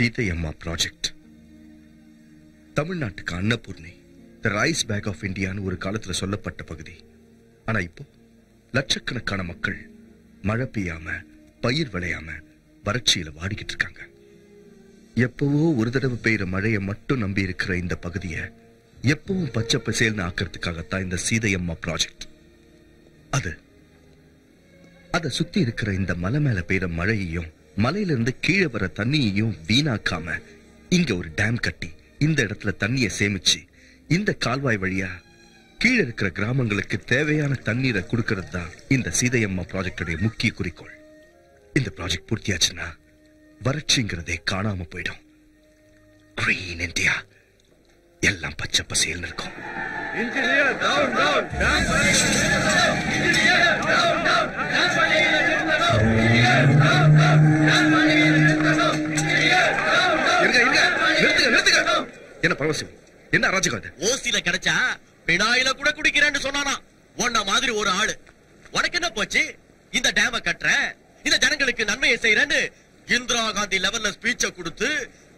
சீதையம்மா project தமிழ்நாட்டுக்கு அன்னபூர்ணி, தி rice back of இந்தியான்னு ஒரு காலத்துல சொல்லப்பட்ட பகுதி. ஆனா இப்போ லட்சக்கணக்கான மக்கள் மழை பெய்யாம, பயிர் விளையாம வறட்சியில வாடிக்கிட்டு இருக்காங்க. எப்பவோ ஒரு தடவை பெய்யற மழையை மட்டும் நம்பி இருக்கிற இந்த பகுதியை எப்பவும் பச்சை பசேல்னு ஆக்கிறதுக்காகத்தான் இந்த சீதையம்மா ப்ராஜெக்ட். அதை சுத்தி இருக்கிற இந்த மலை மேல பெய்யற மழையையும் மலையில இருந்து கீழே வர தண்ணியையும் வீணாக்காம இங்க ஒரு டேம் கட்டி இந்த இடத்துல தண்ணியை சேமிச்சு இந்த கால்வாய் வழியா கீழே இருக்கிற கிராமங்களுக்கு தேவையான தண்ணீரை கொடுக்கறது தான் இந்த சீதையம்மா ப்ராஜெக்டுடைய முக்கிய குறிக்கோள். இந்த ப்ராஜெக்ட் பூர்த்தியாச்சுன்னா வறட்சிங்கிறதே காணாம போயிடும். கிரீன் இந்தியா, எல்லாம் பச்சை பசேல்னு இருக்கும். என்ன பரவசியம், என்ன அராஜகம்? ஓசில கிடைச்சா பினாயில கூட குடிக்கிறேன்னு சொன்னானா உன்ன மாதிரி ஒரு ஆளு. உனக்கு என்ன போச்சு? இந்த டேம கட்டுற, இந்த ஜனங்களுக்கு நன்மையை செய்யறேன்னு இந்திரா காந்தி லெவல்ல ஸ்பீச்ச கொடுத்து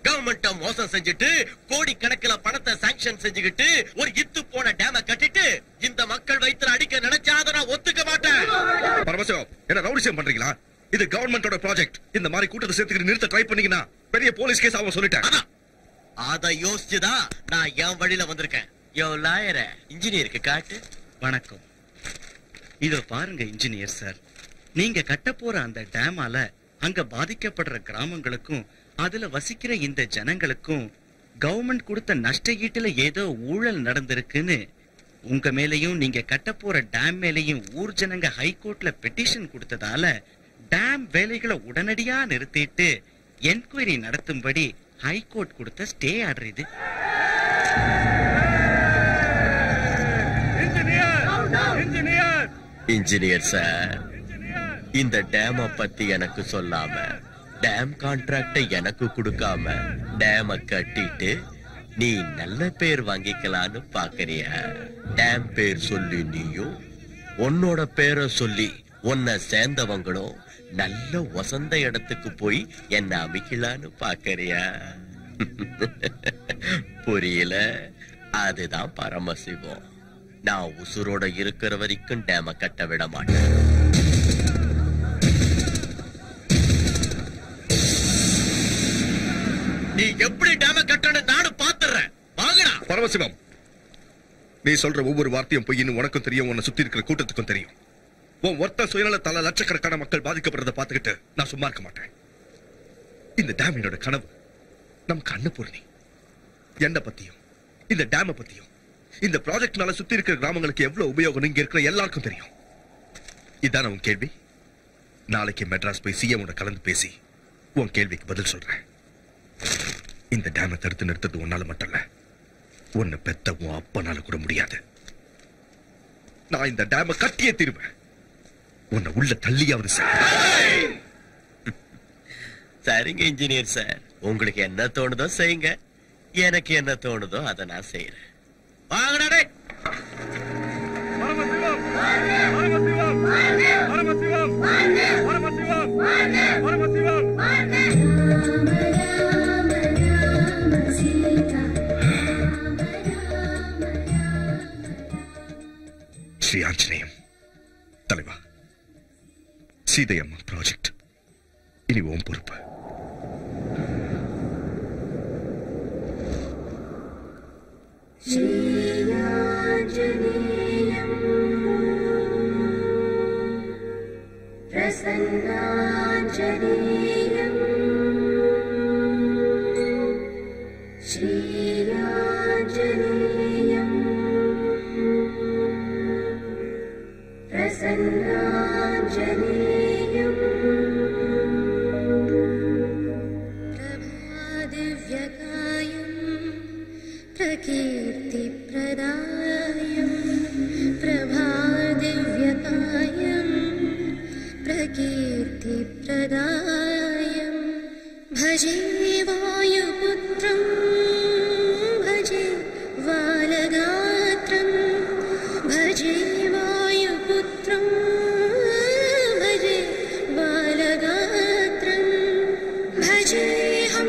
கவர்மெண்ட்ட மோசம் செஞ்சுட்டு கோடி கணக்கில பணத்தை சாங்ஷன் செஞ்சுக்கிட்டு ஒரு இத்து போன டேம கட்டிட்டு இந்த மக்கள் வயித்துல அடிக்க நினைச்சா அதை நான் ஒத்துக்க மாட்டேன். பரமசிவம், என்ன ரவுடிசம் பண்றீங்களா? இது கவர்மெண்டோட ப்ராஜெக்ட். இந்த மாதிரி கூட்டத்தை சேர்த்துக்கிட்டு நிறுத்த ட்ரை பண்ணீங்கன்னா பெரிய போலீஸ் கேஸ் ஆகும் சொல்லிட்டேன். அதை யோசிச்சுதான் நான் என் வழியில வந்திருக்கேன். யோ லாயர, இன்ஜினியருக்கு காட்டு. வணக்கம். இதோ பாருங்க இன்ஜினியர் சார், நீங்க கட்ட போற அந்த டேமால அங்க பாதிக்கப்படுற கிராமங்களுக்கும் அதுல வசிக்கிற இந்த ஜனங்களுக்கும் கவர்மெண்ட் கொடுத்த நஷ்ட ஈட்டுல ஏதோ ஊழல் நடந்திருக்குன்னு உங்க மேலையும் நீங்க கட்ட போற டேம் மேலையும் ஊர் ஜனங்க ஹைகோர்ட்ல பெட்டிஷன் கொடுத்ததால டேம் வேலைகளை உடனடியா நிறுத்திட்டு என்கொயரி நடத்தும்படி ஹைகோர்ட் கொடுத்த ஸ்டே ஆர்டர் இது. இன்ஜினியர் சார், இந்த டேம பத்தி எனக்கு சொல்லாம, டேம் கான்ட்ராக்ட எனக்கு கொடுக்காம டேம கட்டிட்டு நீ நல்ல பேர் வாங்கிக்கலான்னு பாக்குறியா? டேம் பேர் சொல்லி நீயும் உன்னோட பேரை சொல்லி உன்னை சேர்ந்தவங்களும் நல்ல வசந்த இடத்துக்கு போய் என்ன அமைக்கலான்னு பாக்குறியா? புரியல? அதுதான் பரமசிவம். நான் உசுரோட இருக்கிற வரைக்கும் டேம கட்ட விட மாட்டேன். நீ எப்படி டேம கட்டணும் நானும் பாத்துறேன். வாங்கடா. பரமசிவம், நீ சொல்ற ஒவ்வொரு வார்த்தையும் பொய்ன்னு உனக்கும் தெரியும், உன்னை சுத்தி இருக்கிற கூட்டத்துக்கும் தெரியும். உன் ஒருத்த சுயநலத்தால லட்சக்கணக்கான மக்கள் பாதிக்கப்படுறதை பார்த்துக்கிட்டு நான் சும்மா இருக்க மாட்டேன். இந்த டேம் என்னோட கனவு. நமக்கு அன்னபூர்ணி. என்ன பத்தியும் இந்த டேம பத்தியும் இந்த ப்ராஜெக்ட்னால சுத்தி இருக்கிற கிராமங்களுக்கு எவ்வளவு உபயோகம் இங்க இருக்கிற எல்லாருக்கும் தெரியும். இதான் உன் கேள்வி. நாளைக்கு மெட்ராஸ் போய் சிஎம் கலந்து பேசி உன் கேள்விக்கு பதில் சொல்றேன். இந்த டேமை தடுத்து நிறுத்தது உன்னால மட்டும் இல்ல, உன்னை பெத்த உன் அப்பனால கூட முடியாது. நான் இந்த டேமை கட்டியே தீருவேன். உன்னை உள்ள தள்ளியாவது சரிங்க இன்ஜினியர் சார், உங்களுக்கு என்ன தோணுதோ செய்யுங்க. எனக்கு என்ன தோணுதோ அதை நான் செய்யறேன். வாங்கடா. ஸ்ரீ ஆஞ்சநேயம் தலைவா, சீதையம்மா ப்ராஜெக்ட் இனி உன் பொறுப்பு. भजेऽहं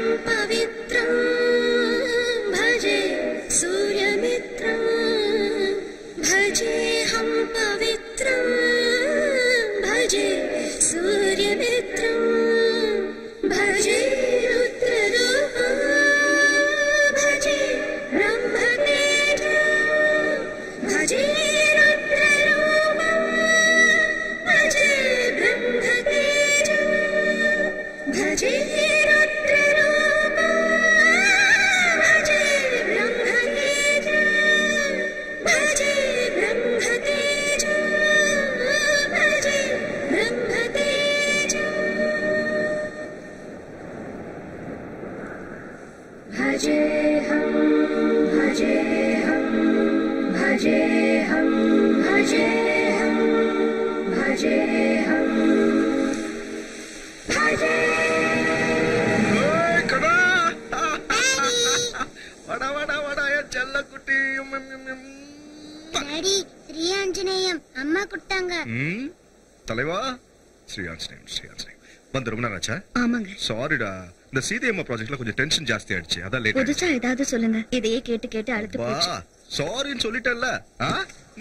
भजेऽहं भजेऽहं भजेऽहं भजेऽहं भजेऽहं भजे கடா வட வட வட என் செல்ல குட்டி டாடி ஸ்ரீ ஆஞ்சநேயம் அம்மா குட்டாங்க. தலைவா ஸ்ரீ ஆஞ்சநேயம் ஸ்ரீ ஆஞ்சநேயம் வந்து ரொம்ப நேரம் ஆச்சா? ஆமாங்க. சாரிடா, இந்த சீதையம்மா ப்ராஜெக்ட்ல கொஞ்சம் டென்ஷன் ஜாஸ்தி ஆயிடுச்சு, அதான் லேட். புதுசா ஏதாவது சொல்லுங்க, இதையே கேட்டு கேட்டு அழுத்து போச்சு. சாரின்னு சொல்லிட்டேன்ல.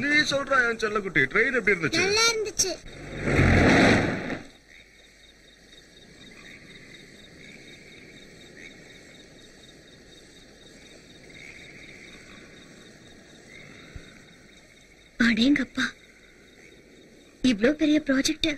நீ சொல்ற என் செல்ல குட்டி, ட்ரெயின் எப்படி இருந்துச்சு? நல்லா இருந்துச்சு. அடேங்கப்பா, இவ்ளோ பெரிய ப்ராஜெக்ட்.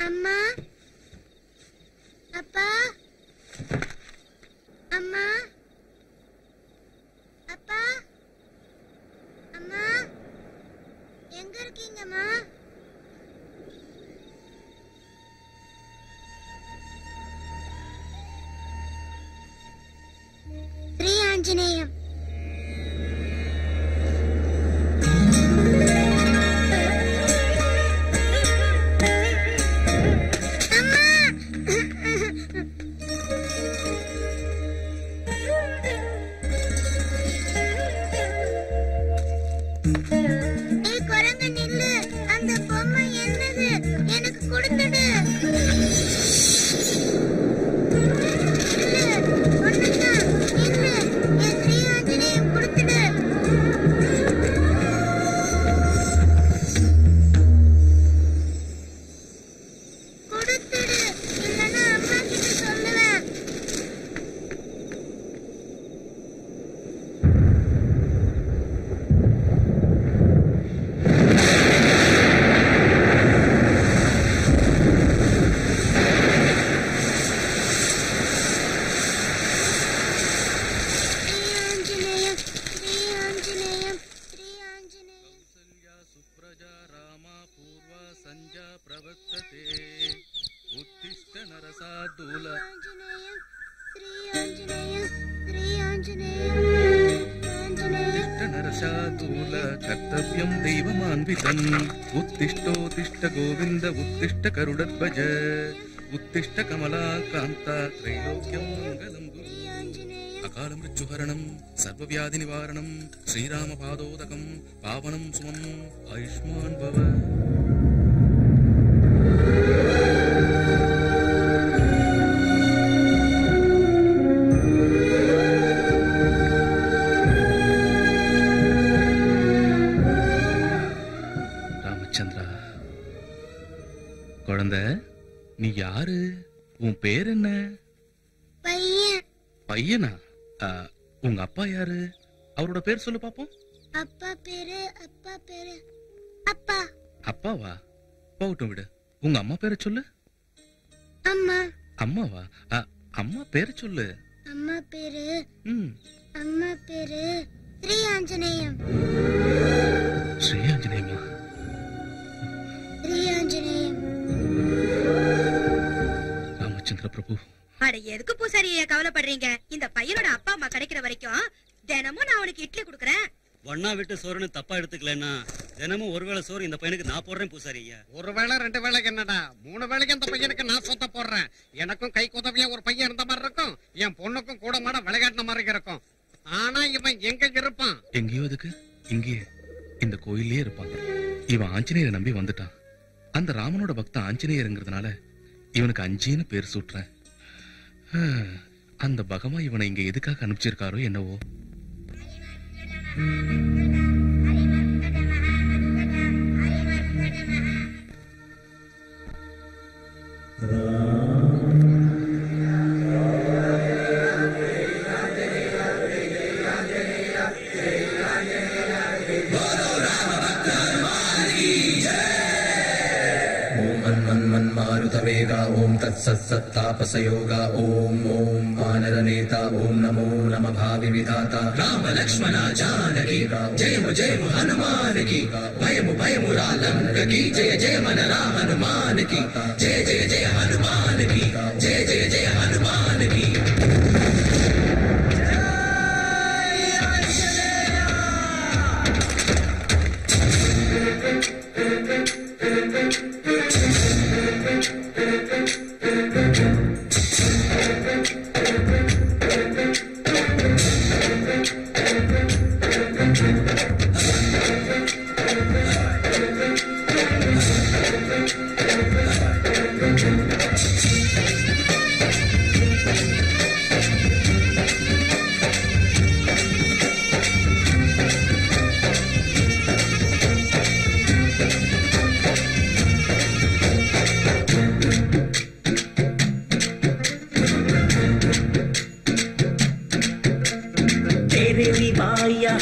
அம்மா, அப்பா, அம்மா, அப்பா, அம்மா, எங்க இருக்கீங்கம்மா? ஸ்ரீ ஆஞ்சநேயம். कर्तव्यं दैवमान्वितम् उत्तिष्ठोत्तिष्ठ गोविन्द उत्तिष्ठ गरुडध्वज उत्तिष्ठ कमलाकान्ता त्रैलोक्यं मङ्गलं अकालमृत्युहरणं सर्वव्याधिनिवारणं श्रीरामपादोदकं पावनं सुमम् आयुष्मान् भव. குழந்தை, நீ யாரு? உன் பேர் என்ன? பையன். பையனா? உங்க அப்பா யாரு? அவரோட பேர் சொல்லு பாப்போம். அப்பா பேரு அப்பா. அப்பாவா? போகட்டும் விடு. உங்க அம்மா பேரை சொல்லு. அம்மா. அம்மாவா? அம்மா பேரை சொல்லு. அம்மா பேரு ஸ்ரீ ஆஞ்சநேயம். ஸ்ரீ ஆஞ்சநேயமா? ஸ்ரீ ஆஞ்சநேயம். காப்பாத்துற பிரபு. அட எதுக்கு பூசாரி கவலைப்படுறீங்க? இந்த பையனோட அப்பா அம்மா கிடைக்கிற வரைக்கும் தினமும் நான் அவனுக்கு இட்லி குடுக்கறேன். ஒன்னா விட்டு சோறுன்னு தப்பா எடுத்துக்கலன்னா தினமும் ஒருவேளை சோறு இந்த பையனுக்கு நான் போடுறேன் பூசாரி ஐயா. ஒரு வேளை 2 வேளைக்கு என்னடா 3 வேளைக்கு அந்த பையனுக்கு நான் சொத்த போடுறேன். எனக்கும் கை உதவியா ஒரு பையன் இருந்த மாதிரி இருக்கும், என் பொண்ணுக்கும் கூட மாட விளையாடின மாதிரி இருக்கும். ஆனா இவன் எங்க இருப்பான்? எங்கேயோ அதுக்கு இங்கேயே இந்த கோயிலே இருப்பான். இவன் ஆஞ்சநேயரை நம்பி வந்துட்டான். அந்த ராமனோட பக்தன் ஆஞ்சநேயருங்கிறதுனால இவனுக்கு அஞ்சின்னு பேர் சூட்டுறேன். அந்த பகமா இவனை இங்க எதுக்காக அனுப்பிச்சிருக்காரோ என்னவோ. मारुतवेगा ओम तत्सत्तापसयोगा ओम ओम वानरनेता ओम नमो नमः भावि विधाता राम लक्ष्मण जानकी जय जय हनुमान की भयमु भयमु लंक की जय जय मन राम हनुमान की जय जय जय हनुमान की जय जय जय हनुमान की.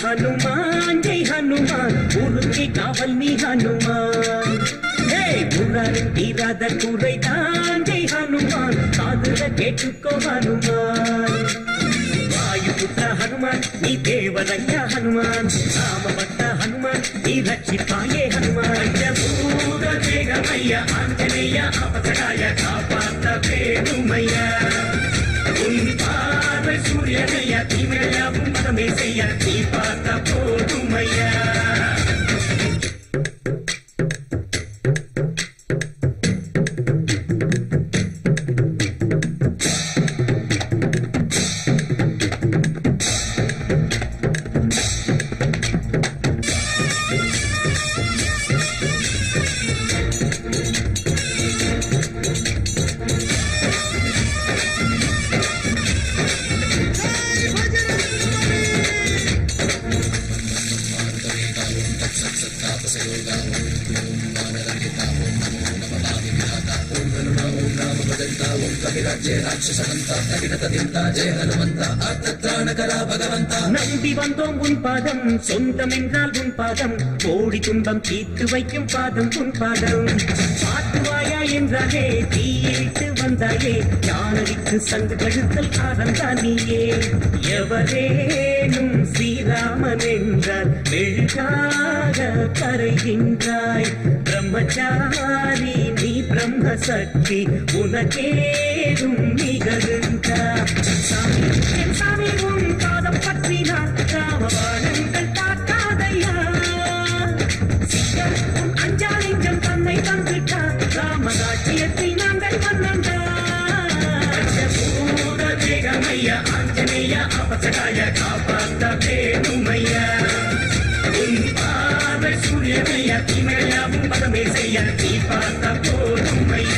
हनुमान जय हनुमान उनके कावल में हनुमान हे मुरारी तीराद कुरैदान जय हनुमान कादुर केट्टुको हनुमान वायुपुत्र हनुमान नी देवरंग हनुमान रामभक्त हनुमान नी रक्षिपाये हनुमान पंचभूत वेगमय्य आंजनेय अपसराय कापात्तवेनुमय्य सूर्यनय तीव्रय पुंसमेशय दीपात पोदुमय. நம்பி வந்தோம் உன் பாதம் சொந்தம் என்றால் உன் பாதம் கோடி துன்பம் தீர்த்து வைக்கும் பாதம் உன் பாதம் பாட்டுவாயா என்றாலே தீயிட்டு வந்தாயே ஞானடிக்கு சங்கு கழுத்தல் ஆரந்தான் நீயே எவரேனும் ஸ்ரீராமன் என்றால் மெழுகாக கரைகின்றாய் பிரம்மச்சாரி நீ பிரம்ம சக்தி உனக்கேதும் நிகழ்ந்தா சாமி என் சாமி உன் பாதம் பற்றினார் ராமபாணங்கள் தாக்காதையா சிக்கம் உன் அஞ்சாலிங்கம் தன்னை தந்துட்டார் ராமராட்சியத்தை நாங்கள் மன்னண்டா பூத வேகமைய ஆஞ்சநேய அபசகாய காப்பாத்த வேணுமைய உன் பார்வை சூரியனைய தீமையாவும் பதமே செய்ய நீ பார்த்த போதுமைய.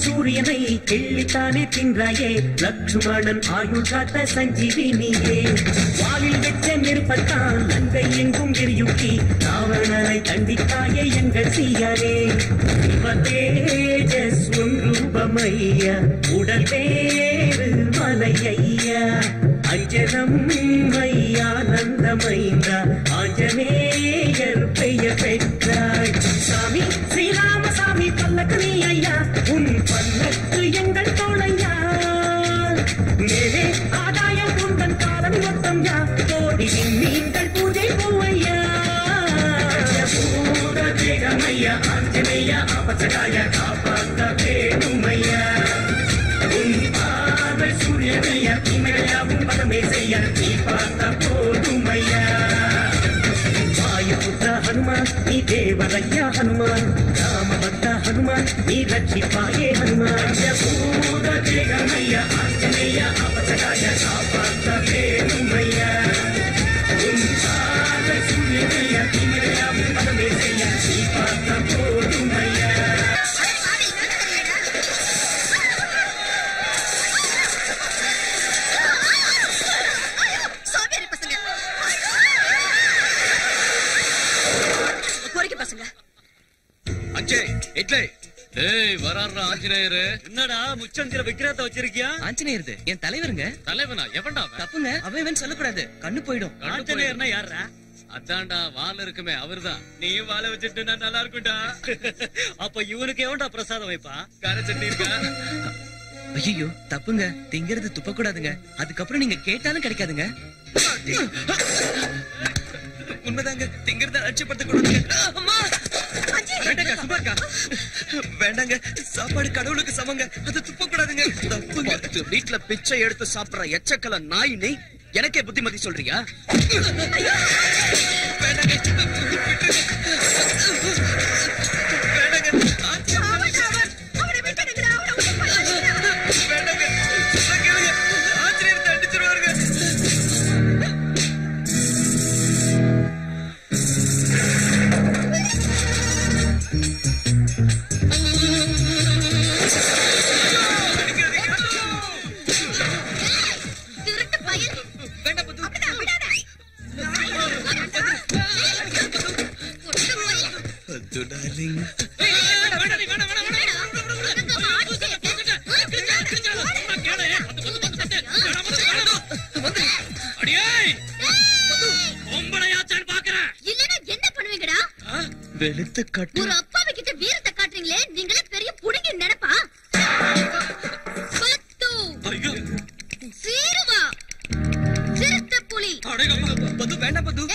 சூரியனை கிள்ளித்தானே தின்றாயே லக்ஷ்மணன் ஆயுள் காத்த சஞ்சீவினியே வாலில் வெச்ச நெருப்பத்தான் அங்கை எங்கும் எரியுட்டி ராவணனை தண்டித்தாயே எங்கள் சீயாரே தேஜஸ் உன் ரூபமையா உடல் வேறு மலையா அஞ்சனம் மையானந்தமைந்தா ஆஞ்சநேயர் பெயர் பெற்றாய் சாமி ஸ்ரீராமசாமி பல்லக்கு நீ ஐயா உன் பல்லக்கு எங்கள் தோழையா மேலே ஆதாயம் உந்தன் காலம் மொத்தம் யா கோடி நீங்கள் பூஜை பூவையா பூத தேகமையா ஆஞ்சநேயா அபசகாய காப்பாத்த வேணுமையா உன் பார்வை சூரியனையா இமையாவும் பதமே செய்ய நீ பார்த்த போதுமையா வாயுபுத்திர ஹனுமான் நீ தேவரையா ஹனுமான் ராமபக்த ஹனுமான் நீ ரட்சிப்பாயே ஹனுமான் பூத தேகமையா ஆஞ்சநேயா அபசகாய காப்பாத்த வேணுமையா உன் பார்வை சூரியனையா இமையாவும் பதமே செய்ய நீ பார்த்த போதுமையா ஆஞ்சநேயரு என்னடா முச்சந்திர விக்கிரத்தை வச்சிருக்கியா? ஆஞ்சநேயர் என் தலைவருங்க. தலைவனா? எவன்டா? தப்புங்க, அவன் சொல்லக்கூடாது, கண்ணு போயிடும். ஆஞ்சநேயர்னா யாரா? அதான்டா வால் இருக்குமே அவர்தான். நீயும் வாழ வச்சுட்டு நல்லா இருக்கும்டா. அப்ப இவனுக்கு எவன்டா பிரசாதம் வைப்பா? கார சட்னி இருக்கா? ஐயோ தப்புங்க, திங்கிறது துப்ப கூடாதுங்க. அதுக்கப்புறம் நீங்க கேட்டாலும் கிடைக்காதுங்க. உண்மைதாங்க, திங்கிறத அலட்சியப்படுத்த கூடாதுங்க. வேண்டாங்க, சாப்பாடு கடவுளுக்கு சமங்க, அது துப்ப கூடாதுங்க. தப்புங்க. வீட்டுல பிச்சை எடுத்து சாப்பிடுற எச்சக்கல நாய் நீ எனக்கே புத்திமதி சொல்றியா? வெளுத்து கட்டு ஒரு அப்பாவை கிட்ட வீரத்தை காட்டுறீங்களே, நீங்களே பெரிய புடுங்கி நினைப்பா? பத்து சீருவா சிறுத்தை புலி பது வேண்டாம் பது.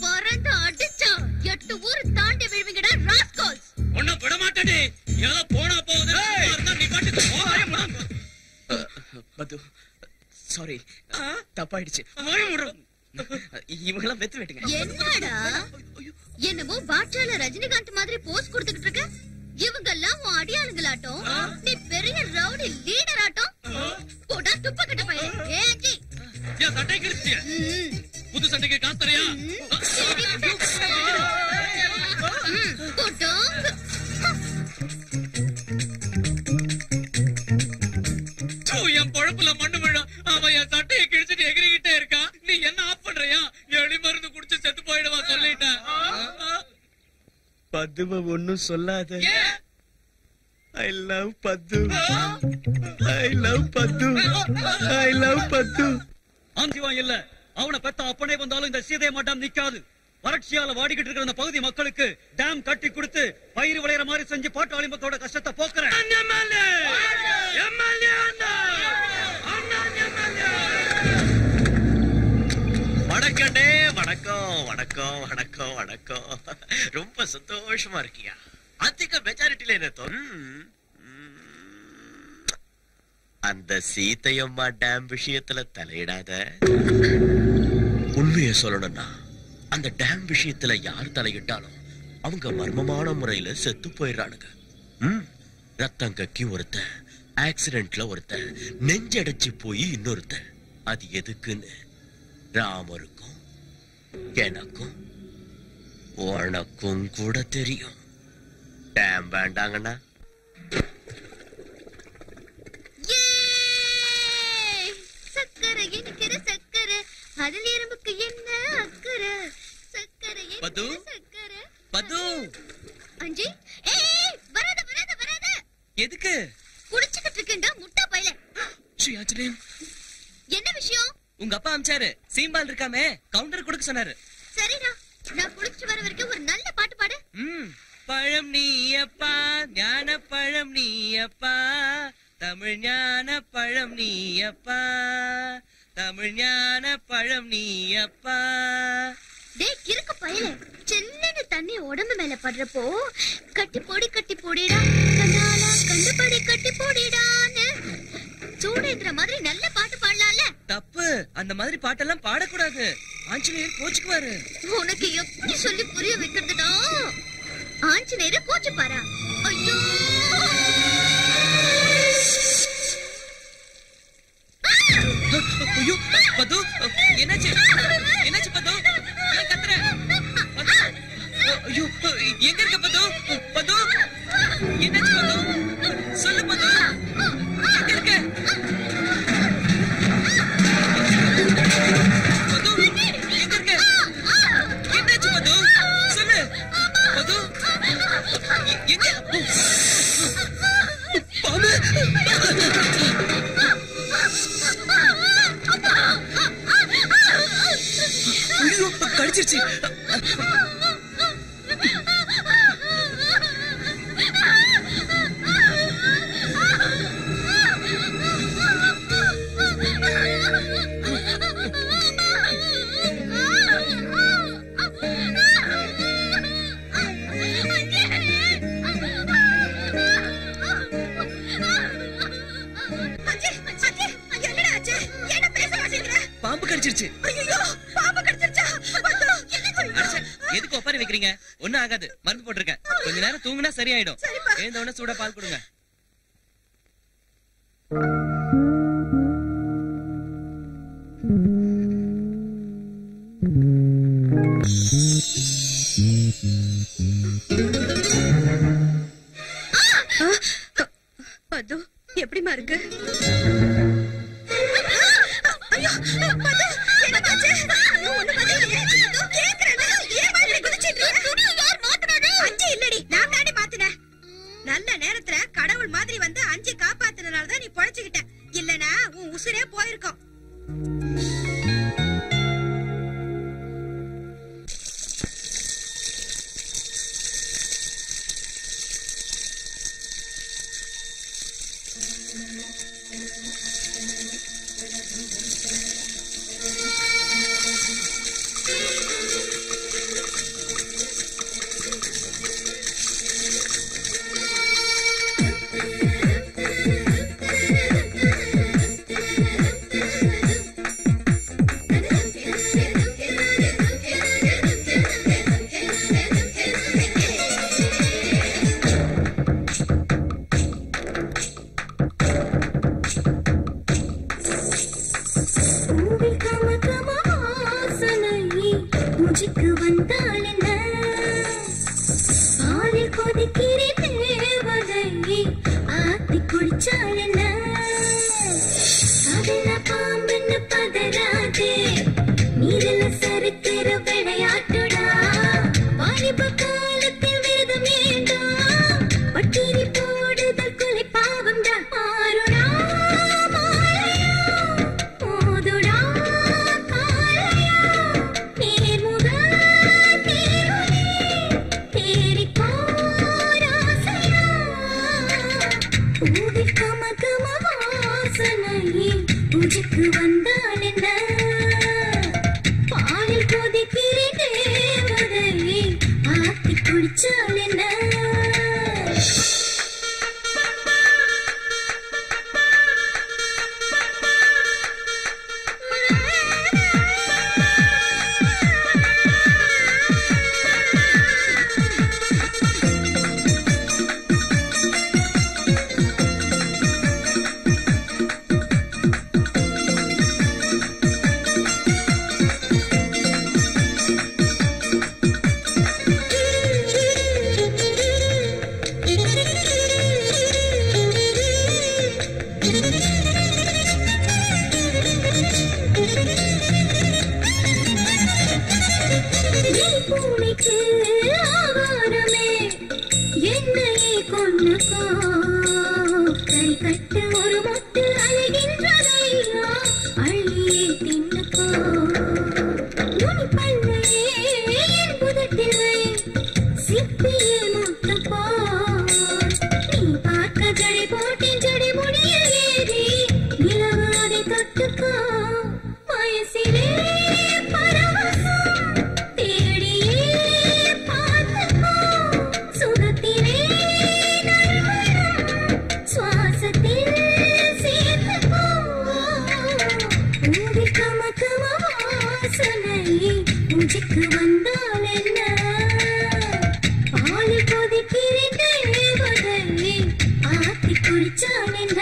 பறந்து அடிச்சா 8 ஊர் தாண்டி விழுவீங்கடா ராஸ்கல்ஸ். ஒண்ணும் விட மாட்டேனே, ஏதோ போனா போகுது. நீ பாட்டுக்கு போவாயே முடம். பது சாரி, தப்பாயிடுச்சு. இவங்கெல்லாம் வெத்து வெட்டுங்க. என்னடா என்னமோ பாட்சால ரஜினிகாந்த் மாதிரி போஸ் கொடுத்துக்கிட்டு இருக்க? இவங்க எல்லாம் உன் அடியாளுங்களாட்டம், நீ பெரிய ரவுடி லீடர் ஆட்டம். போடா துப்ப கட்ட பையன். ஏஞ்சி ஏன் சட்டை கிழிச்சியா? புது சட்டைக்கு காசு தரியா? என் பொழப்புல மண்ணு விழும். அவன் என் சட்டையை கிழிச்சிட்டு எகிரிக்கிட்டே இருக்கான். நீ என்ன ஆஃப் பண்றியா? எலி மருந்து குடிச்சு செத்து போயிடுவா சொல்லிட்டேன். பதுவ ஒன்னும் சொல்லாத. ஐ லவ் பத்து, ஐ லவ் பத்து, ஐ லவ் பத்து. ஆந்திவான் இல்ல, அவனை பெத்த அப்பனே வந்தாலும் இந்த சீதை மாட்டாம் நிக்காது. வறட்சியால வாடிக்கிட்டு இருக்கிற அந்த பகுதி மக்களுக்கு டேம் கட்டி கொடுத்து பயிர் விளையிற மாதிரி செஞ்சு பாட்டாளி மக்களோட கஷ்டத்தை போக்குறேன். வணக்கண்டே, வணக்கம் வணக்கம் வணக்கம் வணக்கம். ரொம்ப சந்தோஷமா இருக்கியா? அதிக மெஜாரிட்டில என்ன அந்த சீதையம்மா டேம் விஷயத்துல தலையிடாத. உண்மையை சொல்லணும்னா அந்த டேம் விஷயத்துல யார் தலையிட்டாலும் அவங்க மர்மமான முறையில செத்து போயிடுறானுங்க. ரத்தம் கக்கி ஒருத்த, ஆக்சிடென்ட்ல ஒருத்த, நெஞ்சடைச்சு போய் இன்னொருத்த. அது எதுக்குன்னு ராமருக்கும் எனக்கும் உனக்கும் கூட தெரியும். டேம் வேண்டாங்கண்ணா பது பது அஞ்சி ஏய் வராத வராத வராத. எதுக்கு? குடிச்சிட்டு இருக்கேன்டா முட்டா பையல. ஸ்ரீ ஆஞ்சநேயம். என்ன விஷயம்? உங்க அப்பா அம்சாரு சீம்பால் இருக்காமே கவுண்டர் கொடுக்க சொன்னாரு. சரிடா, நான் குளிச்சிட்டு வர வரைக்கும் ஒரு நல்ல பாட்டு பாடு. பழம் நீயப்பா ஞான பழம் நீயப்பா தமிழ் ஞான பழம் நீயப்பா தமிழ் ஞான பழம் நீயப்பா. டேய் கிறுக்கு பையல, செல்லன்னு தண்ணி உடம்பு மேல படுறப்போ கட்டி போடிடா கண்ணாலா கண்டுபடி கட்டி போடிடான்னு சூடேந்திர மாதிரி நல்ல பாட்டு பாடலாம்ல. தப்பு, அந்த மாதிரி பாட்டெல்லாம் பாடக்கூடாது. ஆஞ்சநேயர் கோச்சுக்குவாரு. உனக்கு எப்படி சொல்லி புரிய வைக்கிறதுடா? ஆஞ்சநேயர் கோச்சுப்பாரா? ஐயோ ஐயோ பது, என்னாச்சு என்னாச்சு பது? ஏன் கத்துற? ஐயோ எங்க இருக்க பது? பது என்னாச்சு பது? சொல்லு பது, எங்க இருக்க? பது எங்க இருக்க? என்னாச்சு பது? சொல்லு பது. எங்க? பாம்பு. ஐயோ கடிச்சிருச்சு. பாம்பு கடிச்சிருச்சு. எதுக்கு ஒப்பாரி வைக்கிறீங்க? ஒண்ணும் ஆகாது, மருந்து போட்டிருக்கேன். கொஞ்ச நேரம் தூங்குனா சரியாயிடும். எழுந்தவன சூடா பால் கொடுங்க. பது எப்படிமா இருக்கு? நல்ல நேரத்துல கடவுள் மாதிரி வந்து அஞ்சு காப்பாத்துனாலதான் நீ பொழைச்சுக்கிட்ட. இல்லனா உன் உசுரே போயிருக்கும். பூனைக்கு ஆகாரமே என்னையே கொண்டுக்கோ கை கட்டு ஒரு மொட்டு அழகின்றதையா அள்ளியே தின்னுக்கோ நுனி பல்லையே என் புதத்தில் வை சிப்பியில் முத்தப்போ நீ பார்க்க ஜடை போட்டி ஜடை முடிய ஏறி நிலவு அதை தொட்டுக்கோ வயசிலே பரவசம் தேடியே பார்த்துக்கோ சுகத்திலே நறுமணம் சுவாசத்தில் சேர்த்துக்கோ ஊதி கமகம வாசனை மூச்சுக்கு வந்தால் என்ன பால் கொதிக்கிறேன் தேவதை ஆத்தி குடிச்சால் என்ன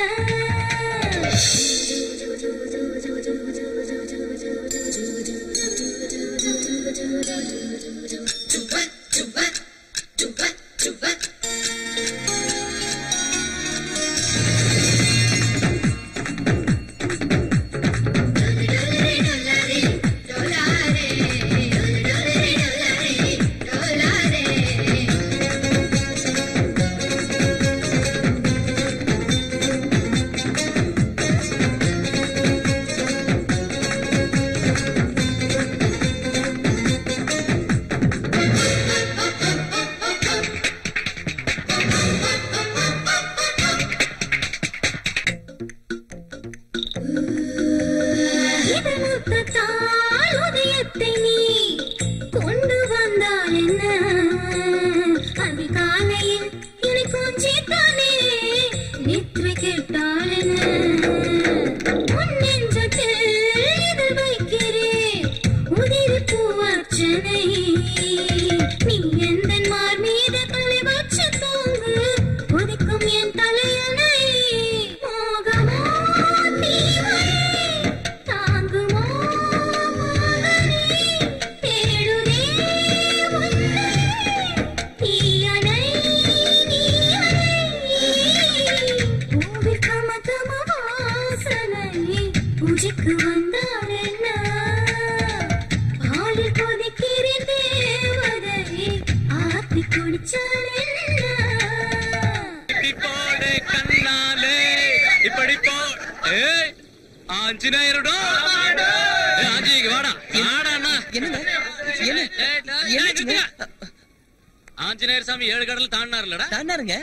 ஆஞ்சநேயர் சாமி 7 கடல் தாண்டினாருலடா. தாண்டாருங்க.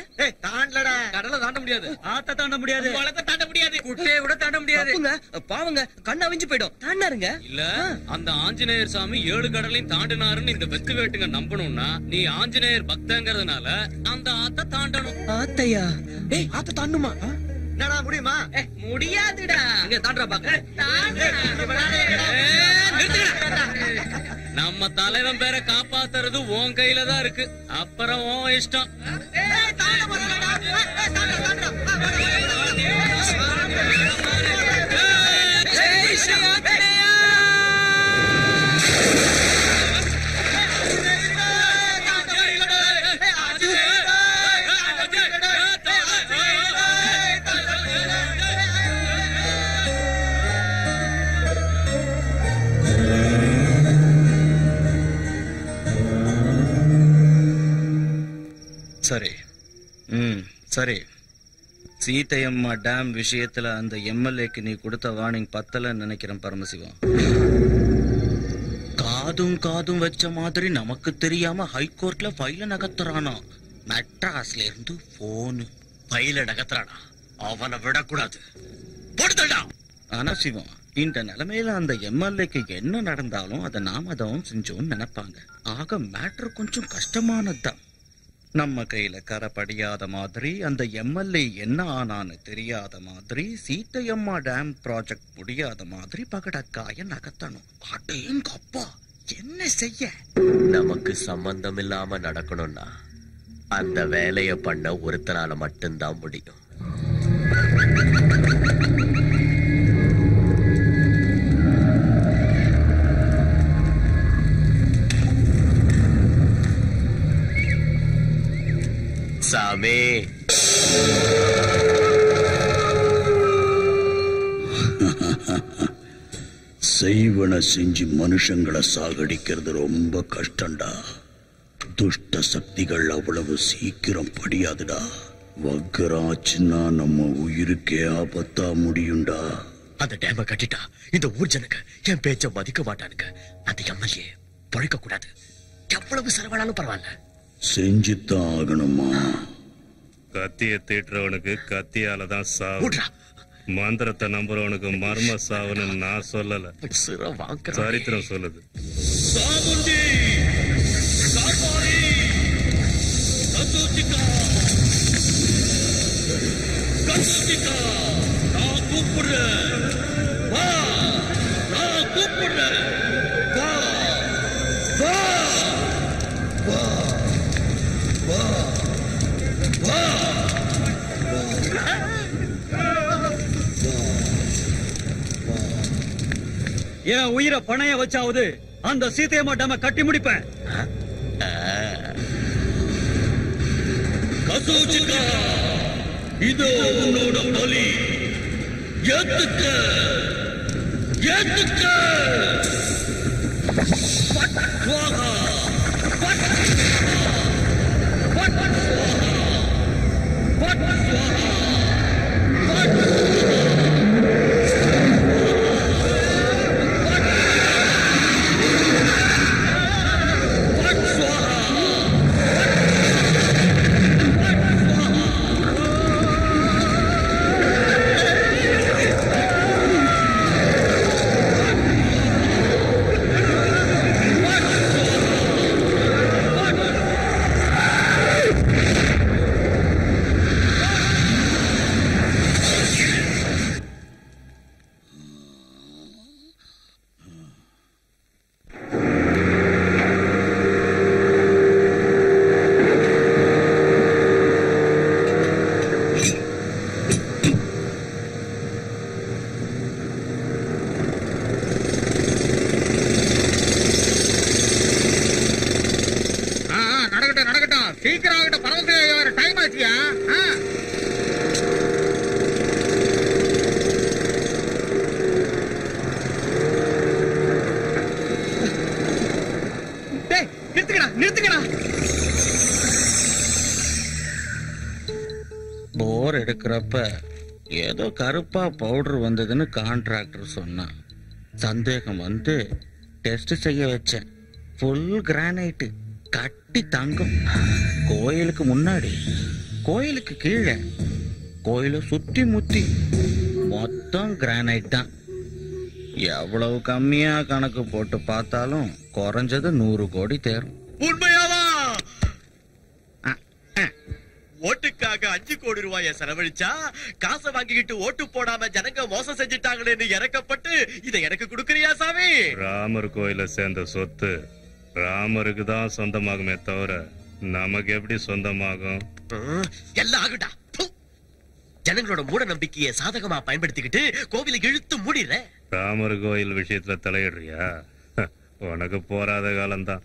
தாண்டலடா. கடலை தாண்ட முடியாது. ஆத்த தாண்ட முடியாது. குளத்தை தாண்ட முடியாது. குட்டையை கூட தாண்ட முடியாது. பாவங்க கண்ணு அவிஞ்சு போயிடும். தாண்டாருங்க. இல்ல அந்த ஆஞ்சநேயர் சாமி 7 கடலையும் தாண்டினாருன்னு இந்த வெத்து வேட்டுங்க நம்பணும்னா நீ ஆஞ்சநேயர் பக்தங்கிறதுனால அந்த ஆத்த தாண்டணும். ஆத்தையா? ஏய் ஆத்த தாண்டுமா? என்னடா முடியுமா? முடியாதுடா. இங்க தாண்டா பாக்க. நம்ம தலைவன் பேரை காப்பாத்துறது உன் கையில தான் இருக்கு. அப்புறம் உன் இஷ்டம். சரி சரி சீதையம்மா டேம் விஷயத்துல அந்த எம்எல்ஏக்கு நீ கொடுத்த வார்னிங் பத்தலன்னு நினைக்கிறேன் பரமசிவம். காதும் வச்ச மாதிரி நமக்கு தெரியாம ஹைகோர்ட்ல ஃபைல நகர்த்துறானா. மெட்ராஸ்ல இருந்து போன் ஃபைல நகர்த்துறானா. அவனை விடக்கூடாது. ஆனா சிவம் இந்த நிலைமையில அந்த எம்எல்ஏக்கு என்ன நடந்தாலும் அதை நாம தான் செஞ்சோம்னு நினைப்பாங்க. ஆக மேட்ரு கொஞ்சம் கஷ்டமானதுதான். நம்ம கையில கரை படியாத மாதிரி அந்த எம்எல்ஏ என்ன ஆனான்னு தெரியாத மாதிரி சீத்தையம்மா டேம் ப்ராஜெக்ட் முடியாத மாதிரி பகடக்காய நகர்த்தணும். அடேங்க அப்பா என்ன செய்ய? நமக்கு சம்பந்தம் இல்லாம நடக்கணும்னா அந்த வேலைய பண்ண ஒருத்தனால மட்டும்தான் முடியும். சாமி செய்வன செஞ்சு மனுஷங்களை சாகடிக்கிறது ரொம்ப கஷ்டம்டா. துஷ்ட சக்திகள் அவ்வளவு சீக்கிரம் படியாதுடா. வக்கராச்சுன்னா நம்ம உயிருக்கே ஆபத்தா முடியும்டா. அந்த டேம கட்டிட்டா இந்த ஊர் ஜனங்க என் பேச்ச மதிக்க மாட்டானுங்க. அந்த எம்எல்ஏ பழைக்க கூடாது. எவ்வளவு செலவானாலும் பரவாயில்ல, செஞ்சுத்தான் ஆகணுமா? கத்திய தீட்டுறவனுக்கு கத்தியாலதான் சாவு. மந்திரத்தை நம்புறவனுக்கு மர்ம சாவுன்னு நான் சொல்லல, சரித்திரம் சொல்லுது. நான் கூப்பிடுறேன், நான் கூப்பிடுறேன். என் உயிரை பணைய வச்சாவது அந்த சீதையம்மா டேம கட்டி முடிப்பேன். கசூச்சிக்கா, இதோ உன்னோட பலி. ஏத்துக்க, ஏத்துக்க. ஸ்வாஹா, போர் எடுக்கிறப்ப ஏதோ கருப்பா பவுடர் வந்ததுன்னு கான்ட்ராக்டர் சொன்னான். சந்தேகம் வந்து டெஸ்ட் செய்ய வச்சேன். ஃபுல் கிரானைட், கட்டி தங்கம். கோயிலுக்கு முன்னாடி, கோயிலுக்கு கீழே, கோயிலை சுத்தி முத்தி மொத்தம் கிரானைட் தான். எவ்வளவு கம்மியா கணக்கு போட்டு பார்த்தாலும் குறைஞ்சது 100 கோடி தேரும். உண்மையாவா? ஓட்டுக்காக 5 கோடி ரூபாய செலவழிச்சா காசை வாங்கிக்கிட்டு ஓட்டு போடாம ஜனங்க மோசம் செஞ்சுட்டாங்களேன்னு இறக்கப்பட்டு இதை எனக்கு கொடுக்கறியா சாமி? ராமர் கோயில சேர்ந்த சொத்து ராமருக்கு தான் சொந்தமாகுமே தவிர நமக்கு எப்படி சொந்தமாகும்? எல்லாம் ஆகுடா. ஜனங்களோட மூட நம்பிக்கையை சாதகமா பயன்படுத்திக்கிட்டு கோவிலை இழுத்து மூடிடுற. ராமர் கோயில் விஷயத்துல தலையிடுறியா? உனக்கு போராத காலம்தான்.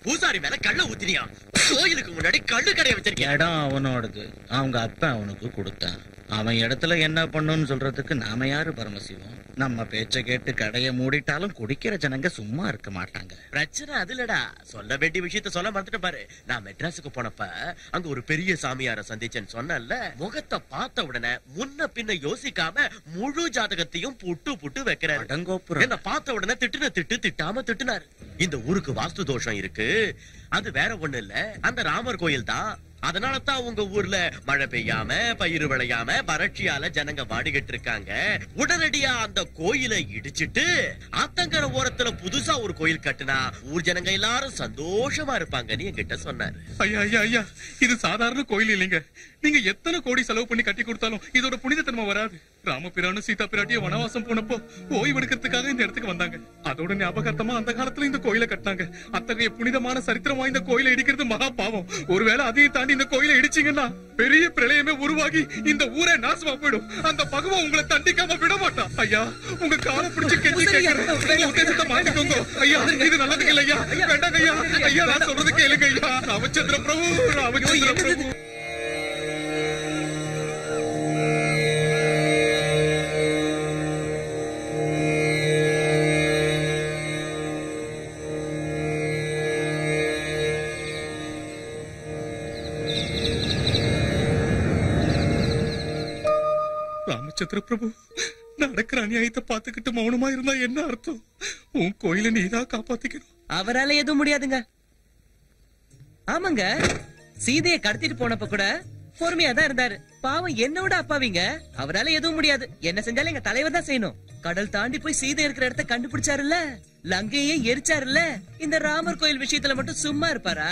பூசாரி மேல கள்ள ஊத்தினியா? கோயிலுக்கு முன்னாடி கள்ளு கடையை வச்சிருக்கேன். இடம் அவனோடது, அவங்க அப்பா அவனுக்கு கொடுத்தான். அவன் இடத்துல என்ன பண்ணுன்னு சொல்றதுக்கு நாம யாரு பரமசிவம்? நம்ம பேச்ச கேட்டு கடையை மூடிட்டாலும் குடிக்கிற ஜனங்க சும்மா இருக்க மாட்டாங்க. பிரச்சனை அதுலடா. சொல்ல வேண்டிய விஷயத்த சொல்ல மறந்துட்டு பாரு. நான் மெட்ராஸுக்கு போனப்ப அங்க ஒரு பெரிய சாமியார சந்திச்சேன்னு சொன்னல. முகத்தை பார்த்த உடனே முன்ன பின்ன யோசிக்காம முழு ஜாதகத்தையும் புட்டு புட்டு வைக்கிறாரு. என்ன பார்த்த உடனே திட்டுன திட்டாம திட்டுனாரு. இந்த ஊருக்கு வாஸ்து தோஷம் இருக்கு, அது வேற ஒண்ணு இல்ல, அந்த ராமர் கோயில் தான். அதனாலதான் உங்க ஊர்ல மழை பெய்யாம பயிர் விளையாம வறட்சியால ஜனங்க வாடிக்கிட்டு இருக்காங்க. உடனடியா அந்த கோயிலை இடிச்சிட்டு ஆத்தங்கர ஓரத்துல புதுசா ஒரு கோயில் கட்டுனா ஊர் ஜனங்க எல்லாரும் சந்தோஷமா இருப்பாங்கன்னு என்கிட்ட சொன்னாரு. ஐயா ஐயா ஐயா, இது சாதாரண கோயில் இல்லைங்க. நீங்க எத்தனை கோடி செலவு பண்ணி கட்டி கொடுத்தாலும் இதோட புனிதத்தன்மை வராது. ராமபிரானும் சீதா பிராட்டிய வனவாசம் போனப்போ ஓய்வு எடுக்கிறதுக்காக இந்த இடத்துக்கு வந்தாங்க. அதோட ஞாபகார்த்தமா அந்த காலத்துல இந்த கோயிலை கட்டினாங்க. அத்தகைய புனிதமான சரித்திரம் வாய்ந்த கோயிலை இடிக்கிறது மகா பாவம். ஒருவேளை அதையும் தாண்டி இந்த கோயிலை இடிச்சீங்கன்னா பெரிய பிரளயமே உருவாகி இந்த ஊரே நாசமா போயிடும். அந்த பகவான் உங்களை தண்டிக்காம விட மாட்டான். ஐயா, உங்க காலை பிடிச்சு கெஞ்சி கேட்கிறேன், உத்தேசத்தை மாத்திக்கோங்க ஐயா. இது நல்லதுக்கு இல்லையா? வேண்டாங்க ஐயா. ஐயா, நான் சொல்றது கேளுங்க ஐயா. ராமச்சந்திர பிரபு, ராமச்சந்திர பிரபு. ராமச்சந்திர பிரபு, நடக்கிற அநியாயத்தை பாத்துக்கிட்டு மௌனமா இருந்தா என்ன அர்த்தம்? உன் கோயில நீதான் காப்பாத்திக்கணும். அவரால எதுவும் முடியாதுங்க. ஆமாங்க, சீதையை கடத்திட்டு போனப்ப கூட பொறுமையா தான் இருந்தாரு. பாவம் என்னோட அப்பாவிங்க, அவரால எதுவும் முடியாது. என்ன செஞ்சாலும் எங்க தலைவர் தான் செய்யணும். கடல் தாண்டி போய் சீதை இருக்கிற இடத்த கண்டுபிடிச்சாருல்ல, லங்கையே எரிச்சாருல்ல. இந்த ராமர் கோயில் விஷயத்துல மட்டும் சும்மா இருப்பாரா?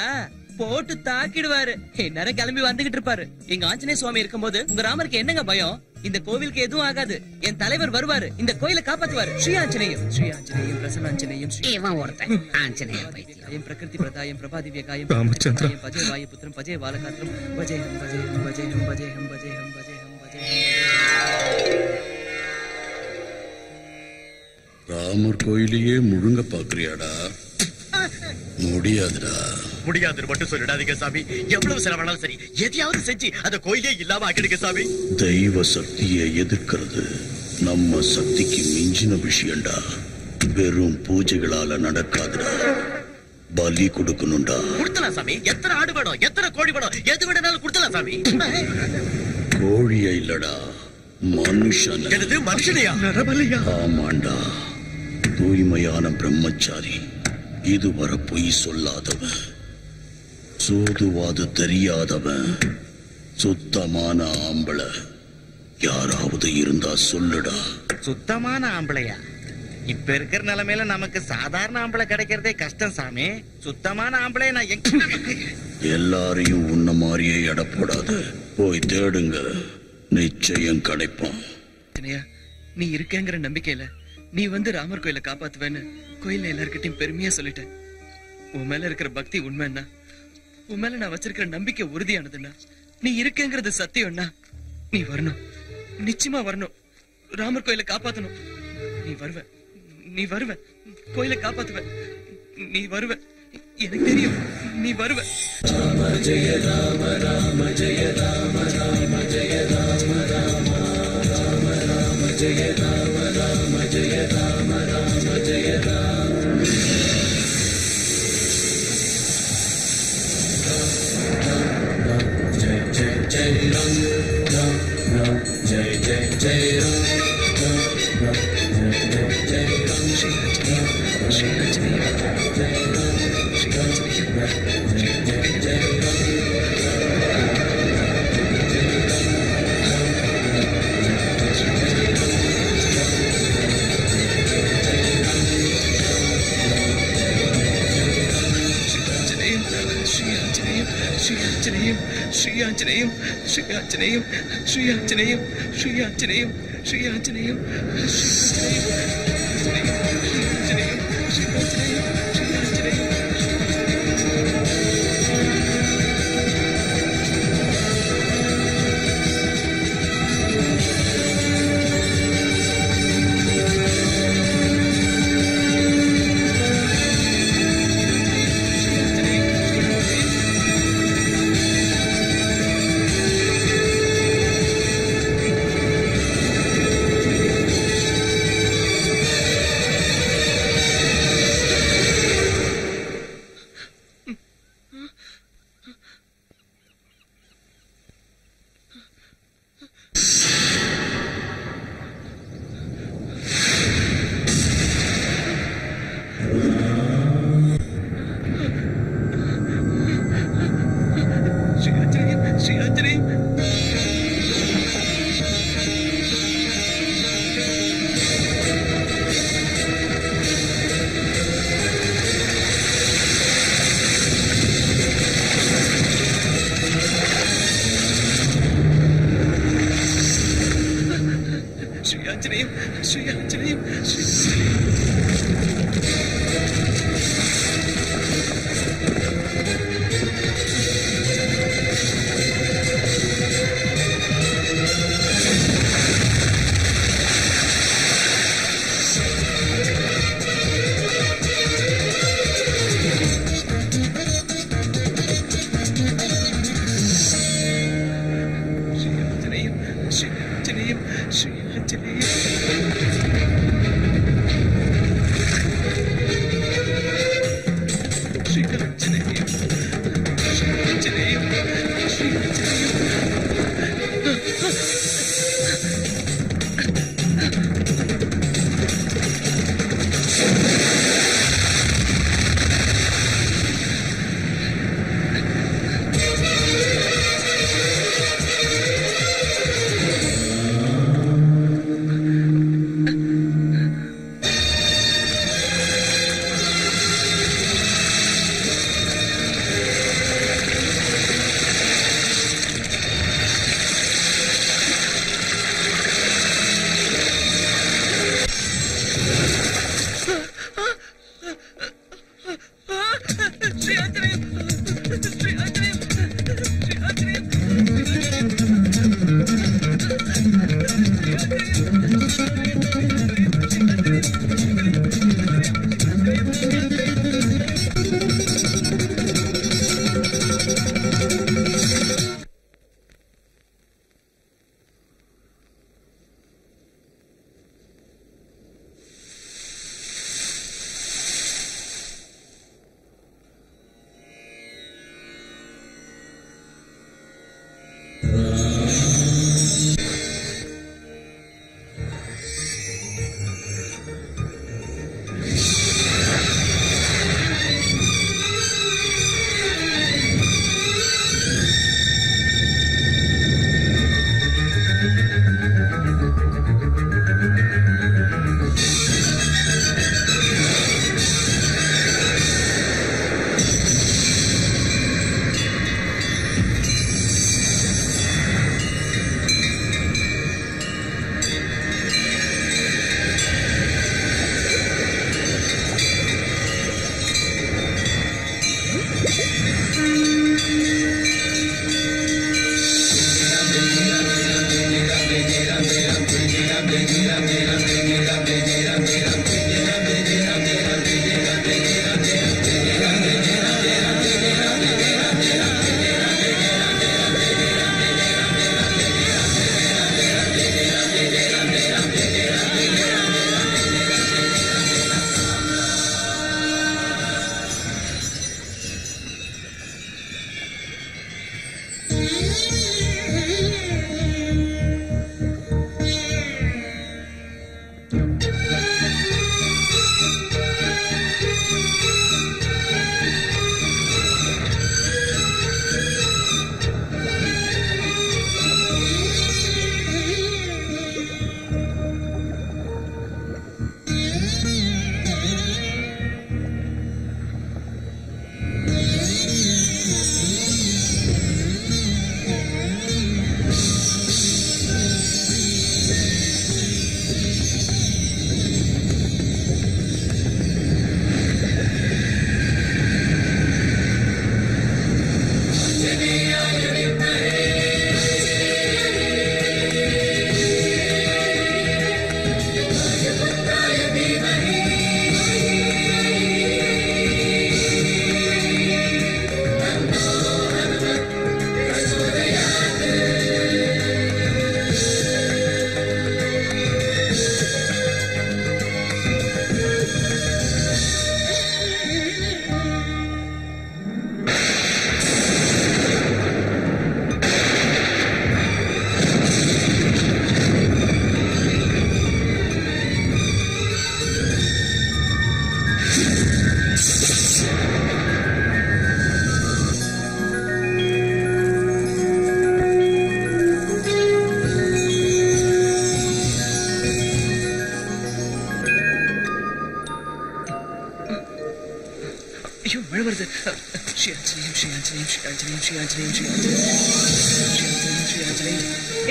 போட்டு தாக்கிடுவாரு. நேரம் கிளம்பி வந்துகிட்டு இருப்பாரு. எங்க ஆஞ்சநேய சுவாமி இருக்கும்போது உங்க ராமருக்கு என்னங்க பயம்? இந்த கோவிலுக்கு எதுவும் ஆகாது. என் தலைவர் வருவாரு, இந்த கோயிலை காப்பாத்துவாரு. ஸ்ரீ ஆஞ்சநேயம், ஸ்ரீ ஆஞ்சநேயம், பிரசன்னாஞ்சநேயம், இவன் ஒருத்தன் ஆஞ்சநேய பைத்தியம். பிரகிருதி பிரதாயம், பிரபாதிவ்யகாயம், ராமச்சந்திரா. பஜே வாயுபுத்திரம், பஜே வாலகாத்திரம், பஜேஹம் பஜேஹம் பஜேஹம் பஜேஹம் பஜேஹம் பஜேஹம் பஜேஹம். ராமர் கோயிலையே முழுங்க பாக்குறியாடா? முடியாதுடா. முடியாதுன்னு மட்டும் சொல்லிடாதீங்க சாமி. எவ்வளவு செலவானாலும் சரி, எதையாவது செஞ்சு அந்த கோயிலே இல்லாம ஆக்கிடுங்க சாமி. தெய்வ சக்தியை எதிர்க்கிறது நம்ம சக்திக்கு மிஞ்சின விஷயம்டா. வெறும் பூஜைகளால நடக்காதுடா. பலி கொடுக்கணும்டா. கொடுத்தலாம் சாமி. எத்தனை ஆடு வேணும், எத்தனை கோழி வேணும், எது வேணாலும் கொடுத்தலாம் சாமி. கோழியா இல்லடா, மனுஷன். எனது மனுஷனையா? நரபலியா? ஆமாண்டா. தூய்மையான பிரம்மச்சாரி, இதுவரை பொய் சொல்லாதவன், சூதுவாது தெரியாதவன், சுத்தமான ஆம்பளை யாராவது இருந்தா சொல்லுடா. சுத்தமான ஆம்பளையா? இப்ப இருக்கிற நிலைமையில நமக்கு சாதாரண ஆம்பளை கிடைக்கிறதே கஷ்டம் சாமி. சுத்தமான ஆம்பளை நான் எல்லாரையும் உன்ன மாதிரியே எடை போடாத. போய் தேடுங்க, நிச்சயம் கிடைப்பான். நீ இருக்கேங்கிற நம்பிக்கையில நீ வந்து ராமர் கோயிலை காப்பாத்துவேன்னு கோயில எல்லார்கிட்டையும் பெருமையா சொல்லிட்டேன். உன் மேல இருக்கிற பக்தி உண்மைன்னா, உன் மேல நான் வச்சிருக்கிற நம்பிக்கை உறுதியானதுன்னா, நீ இருக்கேங்கிறது சத்தியம்னா, நீ வரணும், நிச்சயமா வரணும். ராமர் கோயிலை காப்பாத்தணும். நீ வருவ, நீ வருவ, கோயிலை காப்பாத்துவ, நீ வருவ. எனக்கு தெரியும் நீ வருவ. ராம ஜெய ராம ராம ஜெய ராம ராம ஜெய ராம ராம ராம ராம ஜெய ராம ராம ஜெய ராம ராம ஜெய ராம. ஜெய ஜெய ஜெய ராம் ராம் ராம் ஜெய ஜெய ஜெய ராம் ராம் ராம் ஜெய ஜெய ராம். ஸ்ரீ ஆஞ்சநேய ஜெய ராம் ஸ்ரீ ஆஞ்சநேய ஜெய ஜெய ராம். ஸ்ரீ ஆஞ்சநேயம், ஸ்ரீ ஆஞ்சநேயம், ஸ்ரீ ஆஞ்சநேயம், ஸ்ரீ ஆஞ்சநேயம், ஸ்ரீ ஆஞ்சநேயம்,